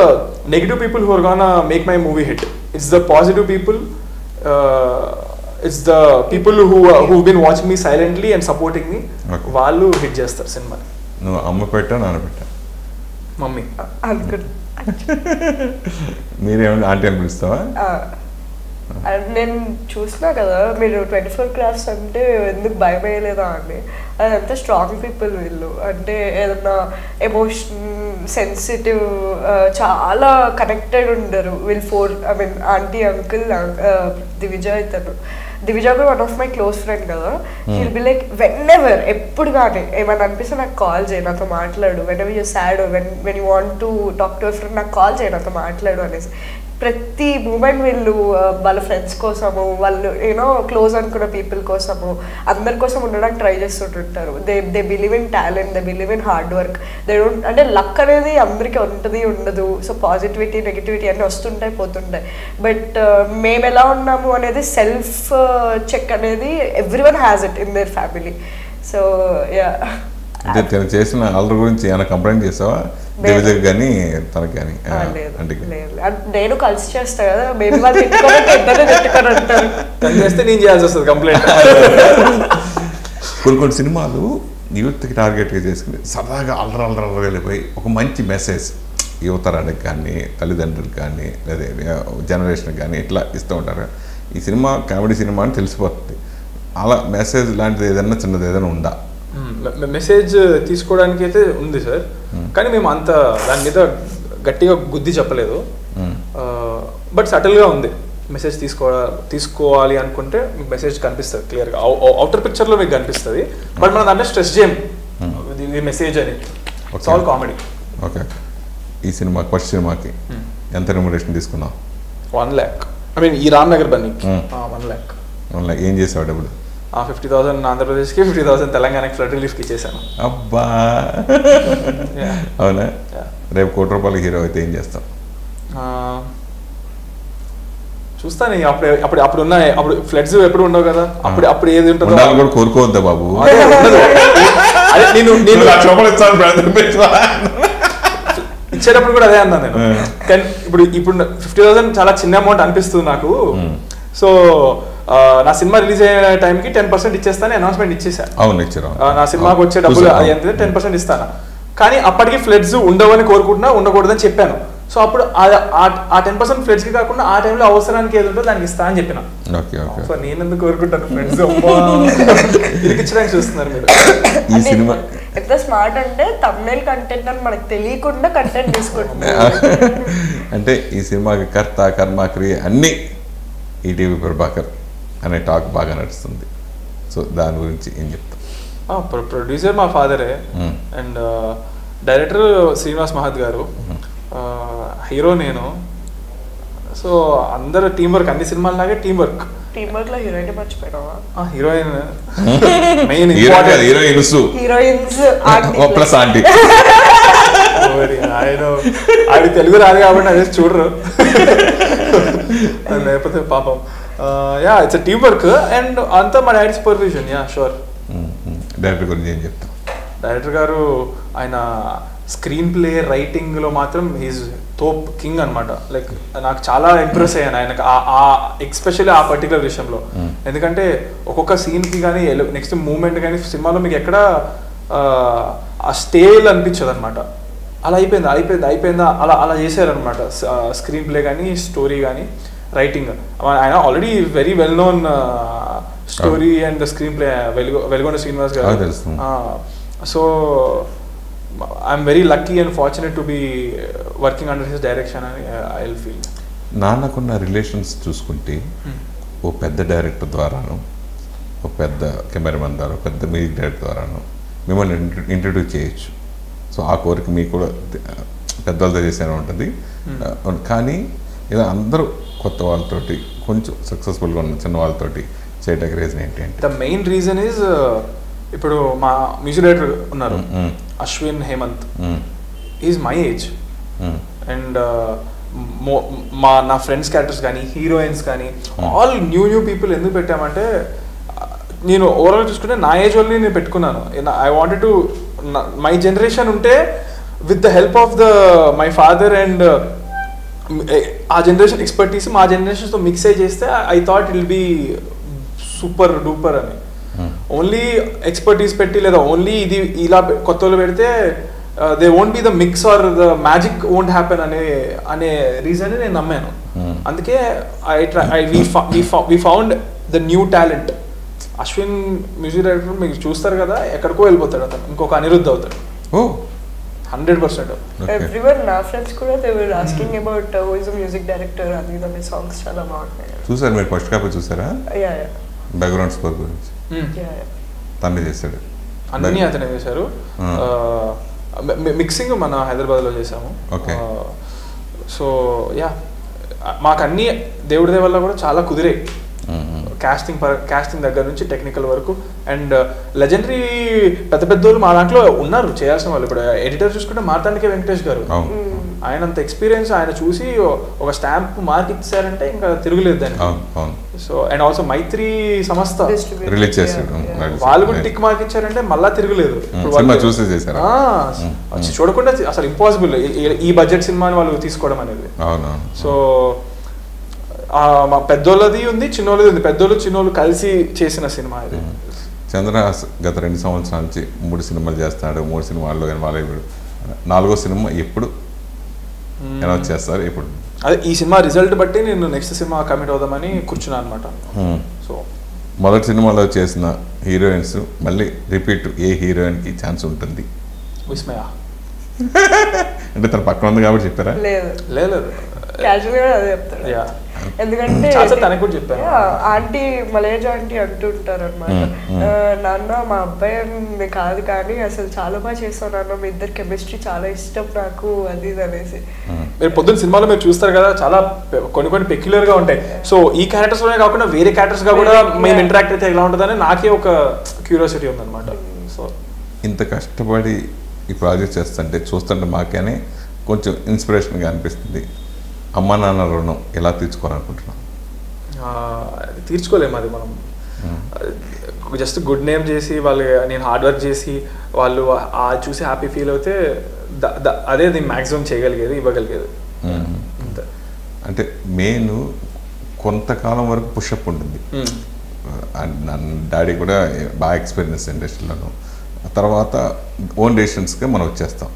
negative people who are gonna make my movie hit, it's the positive people, it's the people who've been watching me silently and supporting me. వాళ్ళు హిట్ చేస్తారు cinema. నువ్వు అమ్మ పెట్టా నాన్న పెట్టా? మమ్మీ. మీరేమన్నా aunty అని పిలుస్తావా? నేను చూసినా కదా మీరు 24 క్రాఫ్ట్స్ అంటే ఎందుకు భయం వేయలేదా అండి. అదంతా స్ట్రాంగ్ పీపుల్ వీళ్ళు. అంటే ఏదన్నా ఎమోషన్ సెన్సిటివ్ చాలా కనెక్టెడ్ ఉండరు వీళ్ళు. 4 I mean aunty uncle Divija ఇతను. దివిజ కూడా one of my close friend కదా. He'll be like whenever ఎప్పుడు కానీ ఏమైనా అనిపిస్తే నాకు కాల్ చేయి, నాతో మాట్లాడు. Whenever you sad when you want to talk to your friend నాకు కాల్ చేయి, నాతో మాట్లాడు అనేసి. ప్రతి మూమెంట్ వీళ్ళు వాళ్ళ ఫ్రెండ్స్ కోసము, వాళ్ళు యూనో క్లోజ్ అనుకున్న పీపుల్ కోసము, అందరి కోసం ఉండడానికి ట్రై చేస్తుంటుంటారు. They believe in talent, they believe in hard work. They don't అంటే లక్ అనేది అందరికీ ఉంటుంది ఉండదు. సో పాజిటివిటీ నెగిటివిటీ అన్నీ వస్తుంటాయి పోతుంటాయి. బట్ మేము ఎలా ఉన్నాము అనేది సెల్ఫ్ చెక్ అనేది everyone has it in their family. So yeah. అంటే తను చేసిన అల్లరి గురించి ఏమైనా కంప్లైంట్ చేసావా దేవిజకి కానీ తనకి కానీ? నేను కలిసి చేస్తా కదా, మేము వాళ్ళు తిట్టుకొని అంటారు. తను చేస్తే నేను చేయాల్సి వస్తుంది కంప్లైంట్. కొన్ని సినిమాలు యూత్కి టార్గెట్గా చేసుకుని సరదాగా అల్లరల్లరగా వెళ్ళిపోయి ఒక మంచి మెసేజ్ యువతరానికి కానీ తల్లిదండ్రులకు కానీ లేదా జనరేషన్కి కానీ ఇట్లా ఇస్తూ ఉంటారు. ఈ సినిమా కామెడీ సినిమా అని తెలిసిపోతుంది. అలా మెసేజ్ లాంటిది ఏదైనా చిన్నది ఏదైనా ఉందా? మెసేజ్ తీసుకోవడానికి అయితే ఉంది సార్, కానీ మేము అంత దాని మీద గట్టిగా గుద్ది చెప్పలేదు. బట్ సటిల్గా ఉంది. మెసేజ్ తీసుకోవాలి అనుకుంటే మీకు మెసేజ్ కనిపిస్తుంది క్లియర్గా, అవుటర్ పిక్చర్లో మీకు కనిపిస్తుంది. బట్ మనం దాంట్లో స్ట్రెస్ చేయం ఇది మెసేజ్ అని. It's all comedy. ఓకే. ఈ సినిమా ఫస్ట్ సినిమాకి ఎంత రెమ్యునరేషన్ తీసుకున్నావు? 1 lakh. ఐ మీన్ ఈ రామ్నగర్ బన్నీకి 1 lakh. 1 lakh. ఏం చేసావు డబ్బులు? 50,000 ఆంధ్రప్రదేశ్కి, 50,000 తెలంగాణకి ఫ్లడ్ రిలీఫ్కి ఇచ్చేసాను. అబ్బా, అవునా? రేపు 1 కోటి రూపాయల హీరో అయితే ఏం చేస్తాం? చూస్తాను. అప్పుడు ఉన్నాయి, అప్పుడు ఫ్లడ్స్ ఎప్పుడు ఉండవు కదా, అప్పుడు ఏది ఉంటుందో కూడా కోరుకోవద్దా బాబు? ఇచ్చేటప్పుడు కూడా అదే అన్నాను నేను. కానీ ఇప్పుడు 50,000 చాలా చిన్న అమౌంట్ అనిపిస్తుంది నాకు. సో నా సినిమా రిలీజ్ అయ్యే టైంకి 10% ఇచ్చేస్తాను అనౌన్స్మెంట్ ఇచ్చేసాను. అవును, ఇచ్చారు. నా సినిమాకి వచ్చే డబ్బులు అది ఎంత 10% ఇస్తాను. కానీ అప్పటికి ఫ్లడ్స్ ఉండవని కోరుకుంటున్నా, ఉండకూడదని చెప్పాను. సో అప్పుడు ఆ 10% ఫ్లడ్స్కి కాకుండా ఆ టైంలో అవసరానికి ఏది ఉంటుందో దానికి ఇస్తా అని చెప్పిన. సో నేను ఎందుకు కోరుకుంటాను? ఫ్రెండ్స్ ఇరికించడానికి చూస్తున్నారు మీరు. ఈ సినిమా ఎంత స్మార్ట్ అంటే తమిళ కంటెంట్ అని మనకు తెలియకుండా కంటెంట్ తీసుకుంటున్నారు. అంటే ఈ సినిమాకి కర్త కర్మ క్రియ అన్నీ ఈటీవీ ప్రభాకర్ అనే టాక్ బాగా నడుస్తుంది. సో దాని గురించి ఏం చెప్తాం? ప్రొడ్యూసర్ మా ఫాదరే, అండ్ డైరెక్టర్ శ్రీనివాస్ మహత్ గారు, హీరో నేను. సో అందరూ టీం వర్క్, అన్ని సినిమాలలాగే టీం వర్క్. టీం వర్క్ లో హీరోయిన్ మర్చిపోయావా? Heroine main heroines plus aunty. అది తెలుగు రాదు కాబట్టి అదే చూడరు, లేకపోతే పాపం. Yeah, it's team work and అంతా మా daddy supervision. Yeah, sure. Director గురించి ఏం చెప్తాం? డైరెక్టర్ గారు ఆయన స్క్రీన్ ప్లే రైటింగ్లో మాత్రం హీజ్ తోప్ కింగ్ అనమాట. లైక్ నాకు చాలా ఇంప్రెస్ అయ్యాను ఆయనకు, ఎస్పెషల్లీ ఆ పర్టికులర్ విషయంలో. ఎందుకంటే ఒక్కొక్క సీన్కి కానీ నెక్స్ట్ మూమెంట్ కానీ సినిమాలో మీకు ఎక్కడ ఆ స్టేల్ అనిపించదు అనమాట. అలా అయిపోయిందా అలా చేశారనమాట. స్క్రీన్ ప్లే కానీ స్టోరీ కానీ రైటింగ్. ఆయన already very well known story and screenplay Velugonda Srinivas గారు. So I'm very lucky and fortunate to be working under his direction అని ఐ విల్ ఫీల్. నాన్నకున్న రిలేషన్స్ చూసుకుంటే ఓ పెద్ద డైరెక్టర్ ద్వారాను, ఒక పెద్ద కెమెరామెన్ ద్వారా, పెద్ద మ్యూజిక్ డైరెక్టర్ ద్వారాను మిమ్మల్ని ఇంట్రడ్యూస్ చేయొచ్చు. సో ఆ కోరిక మీకు కూడా పెద్దవాళ్ళతో చేసేలా ఉంటుంది. కానీ ఇలా అందరూ కొత్త వాళ్ళతోటి కొంచెం సక్సెస్ఫుల్గా ఉన్న చిన్న వాళ్ళతోటి చేయడానికి రీజన్ ఏంటి అంటే? ద మెయిన్ రీజన్ ఈజ్ ఇప్పుడు మా మ్యూజిక్ డైరెక్టర్ ఉన్నారు Ashwin Hemant, is my age. And నా ఫ్రెండ్స్ క్యారెక్టర్స్ కానీ హీరోయిన్స్ కానీ ఆల్ న్యూ పీపుల్ ఎందుకు పెట్టామంటే, నేను ఓవరాల్ చూసుకుంటే నా ఏజ్ వాళ్ళని నేను పెట్టుకున్నాను. I wanted to my generation ఉంటే with the help of my father and ఆ జనరేషన్ ఎక్స్పర్టీస్ మా జనరేషన్తో మిక్స్ అయ్యి చేస్తే I thought it will be super duper అని. ఓన్లీ ఎక్స్పర్టీస్ పెట్టి లేదా ఓన్లీ ఇది ఇలా కొత్త వాళ్ళు పెడితే they won't be the mix or the magic won't happen అనే రీజన్ నేను నమ్మాను. అందుకే we found the new talent Ashwin music director మీకు చూస్తారు కదా, ఎక్కడికో వెళ్ళిపోతాడు అతను, ఇంకొక అనిరుద్ధ్ అవుతాడు. 100%. ఎవ్రీవన్ నా ఫ్రెండ్స్ కూడా they were asking about who is the music director అని. మీ సాంగ్స్ చాలా బాగున్నాయి. చూసారు మీరు ఫస్ట్ కాపీ చూసారా? Yeah yeah. బ్యాక్గ్రౌండ్ స్కోర్ గురించి యా యా. తనే చేశాడు. అన్నీ అతనే చేశారు. మిక్సింగ్ మన హైదరాబాద్లో చేసాము. ఓకే. సో యా, మాకు అన్నీ దేవుడి దయ వల్ల కూడా చాలా కుదిరాయి. కాస్టింగ్ దగ్గర నుంచి టెక్నికల్ వరకు. అండ్ లెజెండరీ పెద్ద పెద్దోళ్ళు మా దాంట్లో ఉన్నారు చేయాల్సిన వాళ్ళు. ఇప్పుడు ఎడిటర్ చూసుకుంటే మార్తాండికే వెంకటేష్ గారు, ఆయన అంత ఎక్స్పీరియన్స్, ఆయన చూసి ఒక స్టాంప్ మార్క్ ఇచ్చారంటే ఇంకా తిరుగులేదు దాన్ని. సో అండ్ ఆల్సో మైత్రి సంస్థ రిలీజ్ చేశారు, వాళ్ళు కూడా టిక్ మార్క్ ఇచ్చారంటే మళ్ళా తిరుగులేదు. చూడకుండా అసలు ఇంపాసిబుల్ ఈ బడ్జెట్ సినిమాని వాళ్ళు తీసుకోవడం అనేది. సో మా పెద్దోళ్ళది ఉంది, చిన్నోళ్ళది ఉంది. పెద్దోళ్ళు చిన్నోళ్ళు కలిసి చేసిన సినిమా ఇది. చంద్రహాస్ గత 2 సంవత్సరాల నుంచి 3 సినిమాలు చేస్తున్నాడు. 3 సినిమాల్లో కానీ వాళ్ళ 4వ సినిమా ఎప్పుడు అనౌన్స్ చేస్తారు? ఎప్పుడు? అదే ఈ సినిమా రిజల్ట్ బట్టి నేను నెక్స్ట్ సినిమా కమిట్ అవుదామని కూర్చున్నాను అనమాట. సో మొదటి సినిమాలో చేసిన హీరోయిన్స్ మళ్ళీ రిపీట్ ఏ హీరోయిన్కి ఛాన్స్ ఉంటుంది? విస్మయ. అంటే తన పక్కన ఉంది కాబట్టి చెప్పారా? లేదు, క్యాజువల్గా అదే చెప్తాడు. ఎందుకంటే ఆంటీ మలేజ్ ఆంటీ అంటుంటారు అనమాట, నాన్న మా అబ్బాయి కాదు కానీ అసలు చాలా బాగా చేస్తాను నాన్న, మీ ఇద్దరు కెమిస్ట్రీ చాలా ఇష్టం నాకు, అది అనేసి. మీరు పొద్దున్న సినిమాలో మీరు చూస్తారు కదా, చాలా కొన్ని పెక్యులర్ గా ఉంటాయి. సో ఈ క్యారెక్టర్స్ లోనే కాకుండా వేరే క్యారెక్టర్స్ గా కూడా మేము ఇంటరాక్ట్ అయితే ఎలా ఉంటుందని నాకే ఒక క్యూరియాసిటీ ఉందన్నమాట. సో ఇంత కష్టపడి ఈ ప్రాజెక్ట్ చేస్తుంటే చూస్తుంటే మాకేనే కొంచెం ఇన్స్పిరేషన్గా అనిపిస్తుంది. అమ్మా నాన్న రుణం ఎలా తీర్చుకోవాలనుకుంటున్నాం? తీర్చుకోలేము. అది మనం జస్ట్ గుడ్ నేమ్ చేసి వాళ్ళు, నేను హార్డ్ వర్క్ చేసి వాళ్ళు చూసి హ్యాపీ ఫీల్ అవుతే అదే నేను మ్యాక్సిమం చేయగలిగేది, ఇవ్వగలిగేది. అంటే మెయిన్ కొంతకాలం వరకు పుషప్ ఉంటుంది. డాడీ కూడా బాగా ఎక్స్పీరియన్స్ ఇండస్ట్రీలోను, తర్వాత ఓన్ డెసిషన్స్గా మనం వచ్చేస్తాం.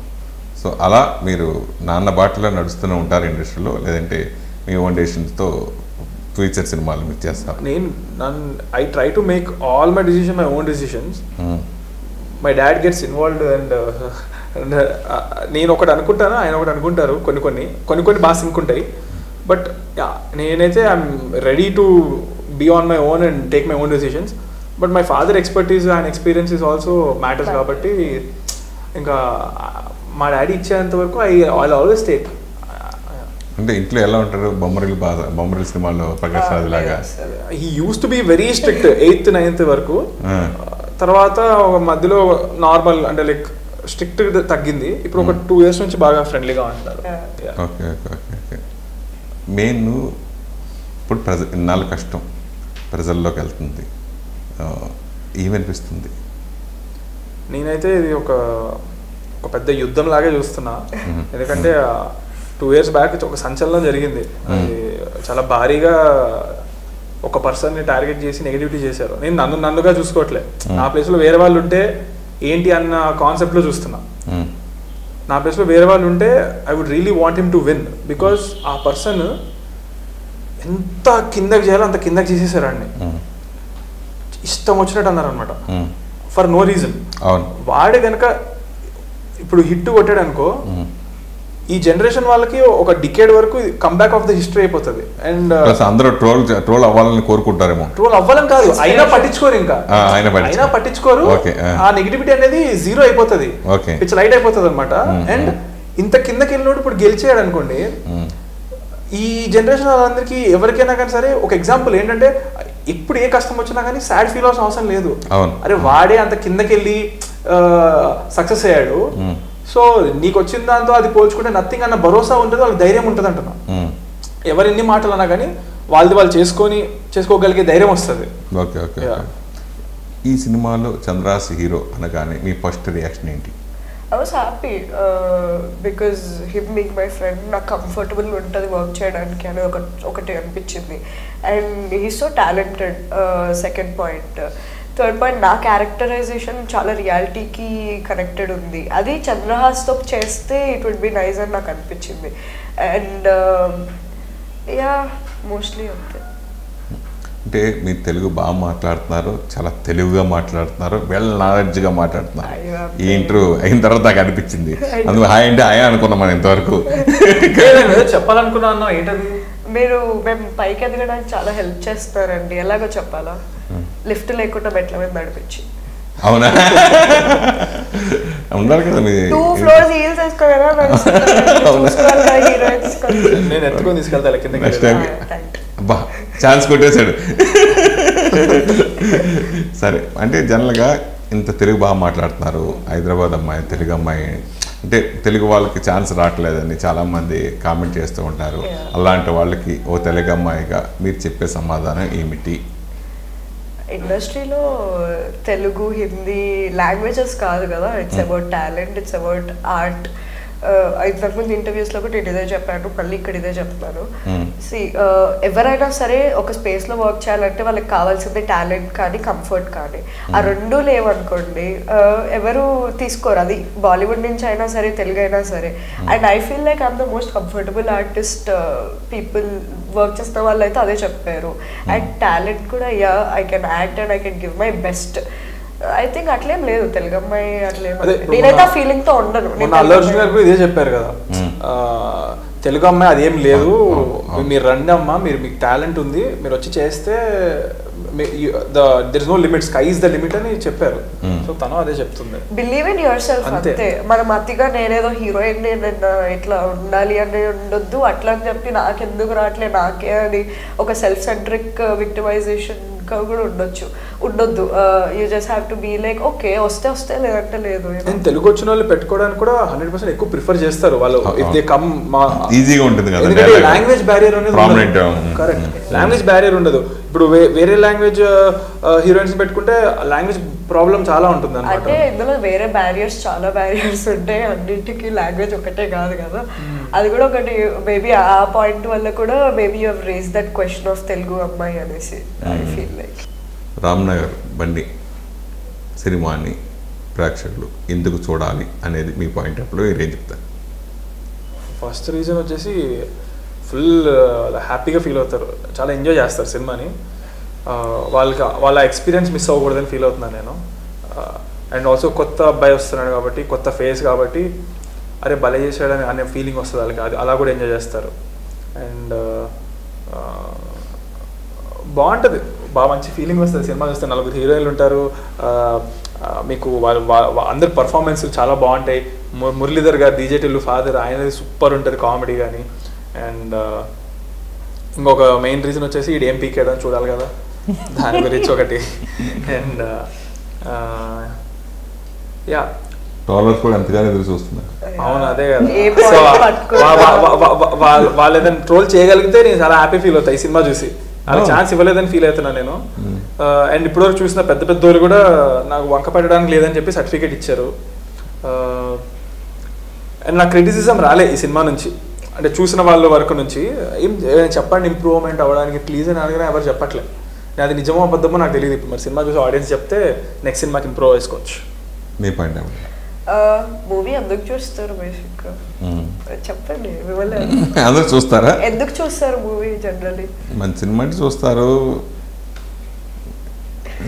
సో అలా మీరు నాన్న బాటలో నడుస్తూనే ఉంటారు ఇండస్ట్రీలో, లేదంటే మీ ఓన్ డెసిషన్స్తో ఫ్యూచర్ సినిమాలు మీరు చేస్తారు? I try to make all my decision my own decisions. My dad gets involved and నేను ఒకటి అనుకుంటాను, ఆయన ఒకటి అనుకుంటారు. కొన్ని బాగా సింక్ ఉంటాయి. బట్ నేనైతే I'm ready to be on my own and take my own decisions. But my father expertise and experience is also matters. కాబట్టి ఇంకా మా డాడీ ఇచ్చేంత వరకు ఐ ఆల్వేస్ టేక్. అంటే ఇంట్లో ఎలా ఉంటారు? బొమ్మరిల్ సినిమాలో ప్రకాష్ రాజ్ లాగా he use to be very strict 8th 9th వరకు. తర్వాత మధ్యలో నార్మల్ అంటే లైక్ స్ట్రిక్ట్ తగ్గింది. ఇప్పుడు ఒక 2 years నుంచి బాగా ఫ్రెండ్లీగా ఉంటారు. Okay okay okay. మెయిన్ ఇప్పుడు ఇన్నాళ్ళు కష్టం ప్రజల్లోకి వెళ్తుంది, ఏమనిపిస్తుంది? నేనైతే ఇది ఒక పెద్ద యుద్ధం లాగే చూస్తున్నా. ఎందుకంటే 2 years బ్యాక్ ఒక సంచలనం జరిగింది. అది చాలా భారీగా ఒక పర్సన్ని టార్గెట్ చేసి నెగిటివిటీ చేశారు. నేను నన్నుగా చూసుకోవట్లే. నా ప్లేస్లో వేరే వాళ్ళు ఉంటే ఏంటి అన్న కాన్సెప్ట్లో చూస్తున్నా. నా ప్లేస్లో వేరే వాళ్ళు ఉంటే I would really want him to win. Because ఆ పర్సన్ ఎంత కిందకి చేయాలో అంత కిందకి చేసేసారండి. ఇష్టం వచ్చినట్టు అన్నారు అనమాట, ఫర్ నో రీజన్. వాడే కనుక ఇప్పుడు హిట్ కొట్టాడు అనుకో, ఈ జనరేషన్ వాళ్ళకి ఒక డికేడ్ వరకు కమ్బ్యాక్ ఆఫ్ ద హిస్టరీ అయిపోతుంది. అండ్ అందరూ ట్రోల్ అవ్వాలని కోరుకుంటారేమో. ట్రోల్ అవ్వాలని కాదు, అయినా పట్టించుకోరు. ఇంకా అయినా పట్టించుకోరు. ఆ నెగిటివిటీ అనేది జీరో అయిపోతుంది, పిచ్ లైట్ అయిపోతుంది అనమాట. అండ్ ఇంత కిందకి వెళ్ళినోడు ఇప్పుడు గెలిచేయాడు అనుకోండి, ఈ జనరేషన్ వాళ్ళందరికీ ఎవరికైనా కానీ సరే ఒక ఎగ్జాంపుల్ ఏంటంటే, ఇప్పుడు ఏ కష్టం వచ్చినా కానీ సాడ్ ఫీల్ అవ్వాల్సిన అవసరం లేదు. అరే వాడే అంత కిందకి వెళ్ళి సక్సెస్ అయ్యాడు, సో నీకు వచ్చిన దాంతో అది పోల్చుకుంటే నథింగ్ అన్న భరోసా ఉంటుంది, వాళ్ళకి ధైర్యం ఉంటుంది అంటున్నా. ఎవరు ఎన్ని మాటలు అన్నా కానీ వాళ్ళు చేసుకోగలిగే ధైర్యం వస్తుంది. Okay okay. ఈ సినిమాలో చంద్రహాస్ హీరో అనగానే మీ ఫస్ట్ రియాక్షన్ ఏంటి? I was happy because him being my friend, నాకు కంఫర్టబుల్ ఉంటుంది వర్క్ చేయడానికి అని ఒకటి అనిపించింది. And he so talented. Second point. Third point, నా క్యారెక్టరైజేషన్ చాలా రియాలిటీకి కనెక్టెడ్ ఉంది. అది చంద్రహాస్తో చేస్తే ఇట్ వుడ్ బి నైస్ అని నాకు అనిపించింది. అండ్ యా మోస్ట్లీ అంతే. అంటే మీరు తెలుగు బాగా మాట్లాడుతున్నారు, చాలా తెలుగుగా మాట్లాడుతున్నారు, వెల్ నాలెడ్జ్గా మాట్లాడుతున్నారు. ఈ ఇంటర్వ్యూ అయిన తర్వాత నాకు అనిపించింది, అందులో హాయ్ అంటే హాయ్ అనుకున్నాం మనం ఇంతవరకు. చెప్పాలనుకున్నా ఏంటది? మేము పైకి ఎదగడానికి చాలా హెల్ప్ చేస్తారండి. ఎలాగో చెప్పాలా, లిఫ్ట్ లేకుండా మెట్ల మీద నడిపించి. అవునా? ఉండాలి కదా మీ 2 floors హీల్స్ వేసుకోవాలా? నేను ఎత్తుకొని తీసుకెళ్తా కింద. అబ్బా ఛాన్స్ కొట్టేశాడు. సరే, అంటే జనరల్గా ఇంత తెలుగు బాగా మాట్లాడుతున్నారు, హైదరాబాద్ అమ్మాయి, తెలుగు అమ్మాయి, అంటే తెలుగు వాళ్ళకి ఛాన్స్ రావట్లేదని చాలామంది కామెంట్ చేస్తూ ఉంటారు. అలాంటి వాళ్ళకి ఓ తెలుగు అమ్మాయిగా మీరు చెప్పే సమాధానం ఏమిటి? ఇండస్ట్రీలో తెలుగు, హిందీ లాంగ్వేజెస్ కాదు కదా, it's about talent, it's about art. ఇంతకుముందు ఇంటర్వ్యూస్లో కూడా నేను ఇదే చెప్పాను, మళ్ళీ ఇక్కడ ఇదే చెప్తాను. ఎవరైనా సరే ఒక స్పేస్లో వర్క్ చేయాలంటే వాళ్ళకి కావాల్సింది టాలెంట్ కానీ కంఫర్ట్ కానీ. ఆ రెండూ లేవనుకోండి ఎవరు తీసుకోరు, అది బాలీవుడ్ నుంచి అయినా సరే తెలుగు అయినా సరే. And I feel like I'm the most comfortable artist people work చేస్తున్న వాళ్ళు అయితే అదే చెప్పారు. అండ్ టాలెంట్ కూడా yeah, I can act and I can give my best. I think అట్లేం లేదు తెలుగు అమ్మాయి, అట్లేం నేనైతే ఆ ఫీలింగ్ తో ఉండను. అల్లు అర్జున్ గారు ఇదే చెప్పారు కదా, తెలుగు అమ్మాయి అదేం లేదు, మీరు రండి అమ్మా, మీకు టాలెంట్ ఉంది, మీరు వచ్చి చేస్తే there is no limit, sky is the limit అని చెప్పారు. సో తను అదే చెప్తుంది, బిలీవ్ ఇన్ యువర్ సెల్ఫ్. అంతే, మనం అతిగా నేనేదో హీరోయిన్ ఇట్లా ఉండాలి అని ఉండొద్దు, అట్లా అని చెప్పి నాకెందుకు రావట్లేదు నాకే అని ఒక సెల్ఫ్ సెంట్రిక్ విక్టిమైజేషన్ కూడా ఉండొద్దు. You just have to be like okay, వస్తే లేదంటే లేదు. తెలుగు వచ్చిన వాళ్ళు పెట్టుకోవడానికి కూడా 100% ఎక్కువ ప్రిఫర్ చేస్తారు వాళ్ళు. ఇఫ్ దే కమ్, ఈజీగా ఉంటుంది కదా, ఎందుకంటే లాంగ్వేజ్ బ్యారియర్ అనేది కరెక్ట్, లాంగ్వేజ్ బ్యారియర్ ఉండదు. ఇప్పుడు వేరే లాంగ్వేజ్ హీరోయిన్స్ పెట్టుకుంటే లాంగ్వేజ్ ప్రాబ్లం చాలా ఉంటుంది అన్నమాట. అంటే ఇందులో వేరే బ్యారియర్స్, చాలా బ్యారియర్స్ ఉంటాయి, అన్నింటికి లాంగ్వేజ్ ఒకటే కాదు కదా. అది కూడా ఒకటి, మేబీ ఆ పాయింట్ వల్ల కూడా maybe you have raise that question of Telugu అమ్మాయి అనేసి. ఐ ఫీల్ లైక్ రామ్నగర్ బండి సినిమాని ప్రేక్షకులు ఎందుకు చూడాలి అనేది మీ పాయింట్ ఆఫ్ వ్యూ ఏం చెప్తారు? ఫస్ట్ రీజన్ వచ్చేసి ఫుల్ హ్యాపీగా ఫీల్ అవుతారు, చాలా ఎంజాయ్ చేస్తారు సినిమాని. వాళ్ళ ఎక్స్పీరియన్స్ మిస్ అవ్వకూడదని ఫీల్ అవుతున్నాను నేను. అండ్ ఆల్సో కొత్త అబ్బాయి వస్తున్నాడు కాబట్టి, కొత్త ఫేస్ కాబట్టి, అరే భలే చేసాడని అనే ఫీలింగ్ వస్తుంది వాళ్ళకి, అది అలా కూడా ఎంజాయ్ చేస్తారు. అండ్ బాగుంటుంది, బాగా మంచి ఫీలింగ్ వస్తుంది సినిమా చూస్తే. 4 హీరోయిన్లు ఉంటారు, మీకు అందరి పర్ఫార్మెన్స్ చాలా బాగుంటాయి. మురళీధర్ గారు డీజేటీలు ఫాదర్, ఆయనది సూపర్ ఉంటుంది కామెడీ కానీ. అండ్ ఇంకొక మెయిన్ రీజన్ వచ్చేసి ఇది ఏం పీకేయడం చూడాలి కదా, దాని గురించి ఒకటి. అండ్ యా, ట్రోలర్స్ కూడా ఎంతగానో ఎదురు చూస్తున్నారు. అవును, అదే కదా. సో వాళ్ళు ఏదైనా ట్రోల్ చేయగలిగితే నేను చాలా హ్యాపీ ఫీల్ అవుతాయి ఈ సినిమా చూసి. అలా ఛాన్స్ ఇవ్వలేదని ఫీల్ అవుతున్నాను నేను. అండ్ ఇప్పటివరకు చూసిన పెద్ద వాళ్ళు కూడా నాకు వంక పెట్టడానికి లేదని చెప్పి సర్టిఫికేట్ ఇచ్చారు. అండ్ నాకు క్రిటిసిజం రాలే ఈ సినిమా నుంచి, అంటే చూసిన వాళ్ళ వరకు నుంచి. ఏం చెప్పండి ఇంప్రూవ్మెంట్ అవ్వడానికి ప్లీజ్ అని అడిగినా ఎవరు చెప్పట్లేదు. నేను అది నిజమో అబద్ధమో నాకు తెలియదు. ఇప్పుడు మరి సినిమా చూసి ఆడియన్స్ చెప్తే నెక్స్ట్ సినిమాకి ఇంప్రూవ్ చేసుకోవచ్చు. మీ పాయింట్ మూవీ ఎందుకు చూస్తారు బేసిక్ చెప్పండి, అందరూ చూస్తారా? ఎందుకు చూస్తారు మూవీ? జనరల్లీ మంచి సినిమా అంటే చూస్తారు,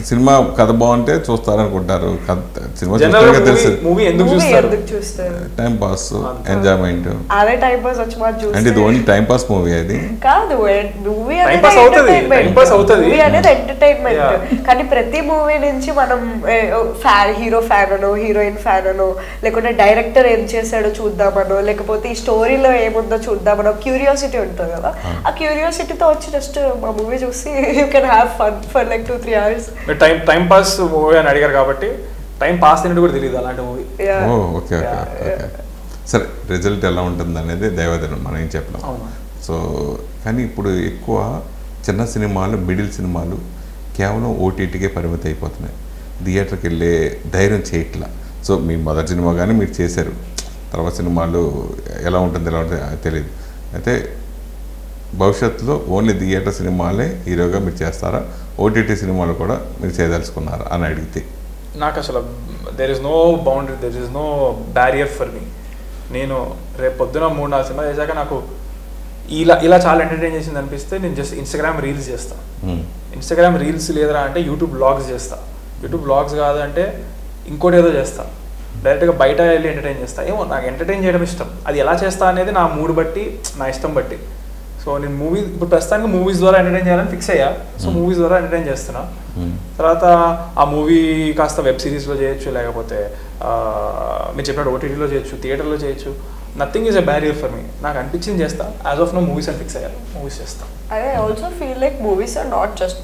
సినిమా కథ బాగుంటే చూస్తారు అనుకుంటారు. మూవీ ఎందుకు చూస్తారు? Time pass, enjoyment. అదే టైం పాస్ వచ్చి అంటే ఇది ఓన్లీ టైం పాస్ మూవీ అది కాదు. మూవీ అనేది ఎంటర్టైన్మెంట్. కానీ ప్రతి మూవీ నుంచి మనం హీరో ఫ్యాన్ అనో, హీరోయిన్ ఫ్యాన్ అనో, లేకుంటే డైరెక్టర్ ఏం చేశాడో చూద్దామనో, లేకపోతే ఈ స్టోరీలో ఏముందో చూద్దామనో క్యూరియాసిటీ ఉంటుంది కదా. ఆ క్యూరియాసిటీతో వచ్చి జస్ట్ మా మూవీ చూసి you can have fun for like 2-3 hours. Time pass movie అని అడిగారు కాబట్టి టైం పాస్ అయినట్టు కూడా తెలియదు అలాంటి మూవీ. ఓకే సరే, రిజల్ట్ ఎలా ఉంటుంది అనేది దైవదనం, మనం ఏం చెప్పలేం. సో కానీ ఇప్పుడు ఎక్కువ చిన్న సినిమాలు, మిడిల్ సినిమాలు కేవలం ఓటీటీకే పరిమితి అయిపోతున్నాయి, థియేటర్కి వెళ్ళే ధైర్యం చేయట్లా. సో మీ మొదటి సినిమా కానీ మీరు చేశారు, తర్వాత సినిమాలు ఎలా ఉంటుందో తెలియదు. అయితే భవిష్యత్తులో ఓన్లీ థియేటర్ సినిమాలే హీరోగా మీరు చేస్తారా, ఓటీటీ సినిమాలు కూడా మీరు చేయదలుచుకున్నారా అని అడిగితే? నాకు అసలు there is no boundary, there is no barrier for me. నేను రేపు పొద్దున 3-4 సినిమా చేశాక నాకు ఇలా చాలా ఎంటర్టైన్ చేసింది అనిపిస్తే నేను జస్ట్ ఇన్స్టాగ్రామ్ రీల్స్ చేస్తాను. ఇన్స్టాగ్రామ్ రీల్స్ లేదరా అంటే యూట్యూబ్ బ్లాగ్స్ చేస్తా. యూట్యూబ్ బ్లాగ్స్ కాదంటే ఇంకోటి ఏదో చేస్తా. డైరెక్ట్గా బయట వెళ్ళి ఎంటర్టైన్ చేస్తా. ఏమో నాకు ఎంటర్టైన్ చేయడం ఇష్టం. అది ఎలా చేస్తా అనేది నా మూడ్ బట్టి, నా ఇష్టం బట్టి. సో నేను మూవీస్ ఇప్పుడు ప్రస్తుతానికి మూవీస్ ద్వారా ఎంటర్టైన్ చేయాలని ఫిక్స్ అయ్యా. సో మూవీస్ ద్వారా ఎంటర్టైన్ చేస్తున్నా. తర్వాత ఆ మూవీ కాస్త వెబ్ సిరీస్లో చేయొచ్చు, లేకపోతే మీరు చెప్పినట్టు ఓటీటీలో చేయొచ్చు, థియేటర్లో చేయొచ్చు. Nothing is a barrier for మీ. నాకు అనిపించింది చేస్తా. యాజ్ ఆఫ్ నో మూవీస్ అని ఫిక్స్ అయ్యాను, మూవీస్ చేస్తాను. I also feel like movies are not just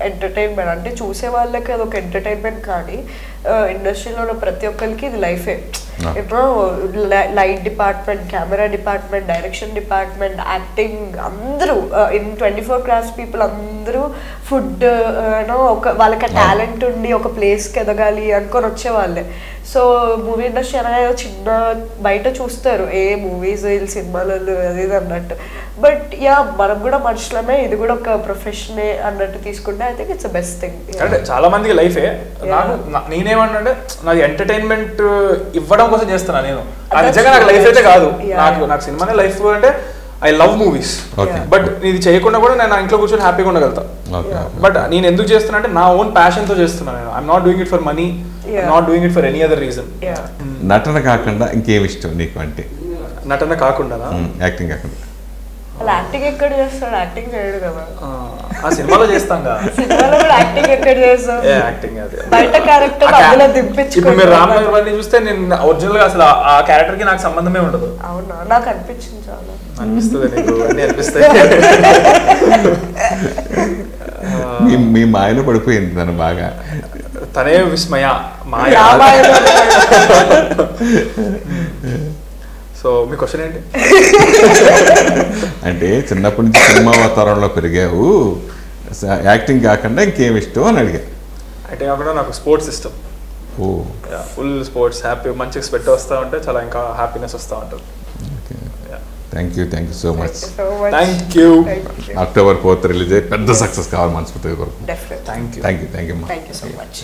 entertainment. అంటే చూసే వాళ్ళకి అది ఒక ఎంటర్టైన్మెంట్, కానీ ఇండస్ట్రీలో ఉన్న ప్రతి ఒక్కరికి ఇది లైఫే. ఇప్పుడు light department, camera department, direction department, acting, అందరూ ఇన్ 24 క్రాఫ్ట్స్ పీపుల్ అందరూ ఫుడ్ ఒక వాళ్ళకి టాలెంట్ ఉండి ఒక ప్లేస్కి ఎదగాలి అనుకొని వచ్చేవాళ్ళే. సో మూవీ ఇండస్ట్రీ అనగా చిన్న బయట చూస్తారు ఏ మూవీస్ వీళ్ళు సినిమాలలో అది ఇది అన్నట్టు. బట్ యా మనం కూడా మనుషులమే, ఇది కూడా ఒక ప్రొఫెషనే అన్నట్టు తీసుకుంటే I think it's best thing. అంటే చాలా మందికి లైఫే. నాకు నేనేమంటే నాకు ఎంటర్టైన్మెంట్ ఇవ్వడం కోసం చేస్తున్నా. నేను నిజంగా నాకు లైఫ్ అయితే కాదు. నాకు సినిమానే లైఫ్. అంటే ఐ లవ్ మూవీస్. బట్ ఇది చేయకుండా కూడా నేను నా ఇంట్లో కూర్చొని హ్యాపీగా ఉండగలుగుతా. బట్ నేను ఎందుకు చేస్తున్నా అంటే నా ఓన్ ప్యాషన్ తో చేస్తున్నా. నేను I'm not doing it for money, not doing it for any other reason. నటన కాకుండా ఇంకేం ఇష్టం నీకు? అంటే నటన కాకుండా యాక్టింగ్ కాకుండా. అలా యాక్టింగ్ ఎక్కడ చేస్తాడు? యాక్టింగ్ చేయడు కదా. ఆ సినిమాలో చేస్తాం కదా. సినిమాలో కూడా యాక్టింగ్ ఎక్కడ చేస్తాం? యాక్టింగ్ అదే బయట క్యారెక్టర్ అందులో దింపించుకో. ఇప్పుడు మీరు రామ్ గారిని చూస్తే నేను ఒరిజినల్ గా అసలు ఆ క్యారెక్టర్ కి నాకు సంబంధమే ఉండదు. అవునా? నాకు అనిపించింది చాలా. అనిపిస్తుంది నీకు? అన్ని అనిపిస్తాయి. మీ మాయలో పడిపోయింది తను బాగా. తనే విస్మయ మాయ. సో మీ క్వశ్చన్ ఏంటి? అంటే చిన్నప్పటి నుంచి సినిమా వాతావరణంలో పెరిగావు, యాక్టింగ్ కాకుండా ఇంకేం ఇష్టం అని అడిగా. యాక్టింగ్ కాకుండా నాకు స్పోర్ట్స్ ఇష్టం. ఓ ఫుల్ స్పోర్ట్స్. హ్యాపీ మంచిగా స్వెట్ వస్తూ ఉంటే చాలా ఇంకా హ్యాపీనెస్ వస్తూ ఉంటుంది. Thank you so much. Thank you. October 4th release అయ్యి పెద్ద సక్సెస్ కావాలి మనస్ఫూర్తిగా. Thank you. Thank you so much.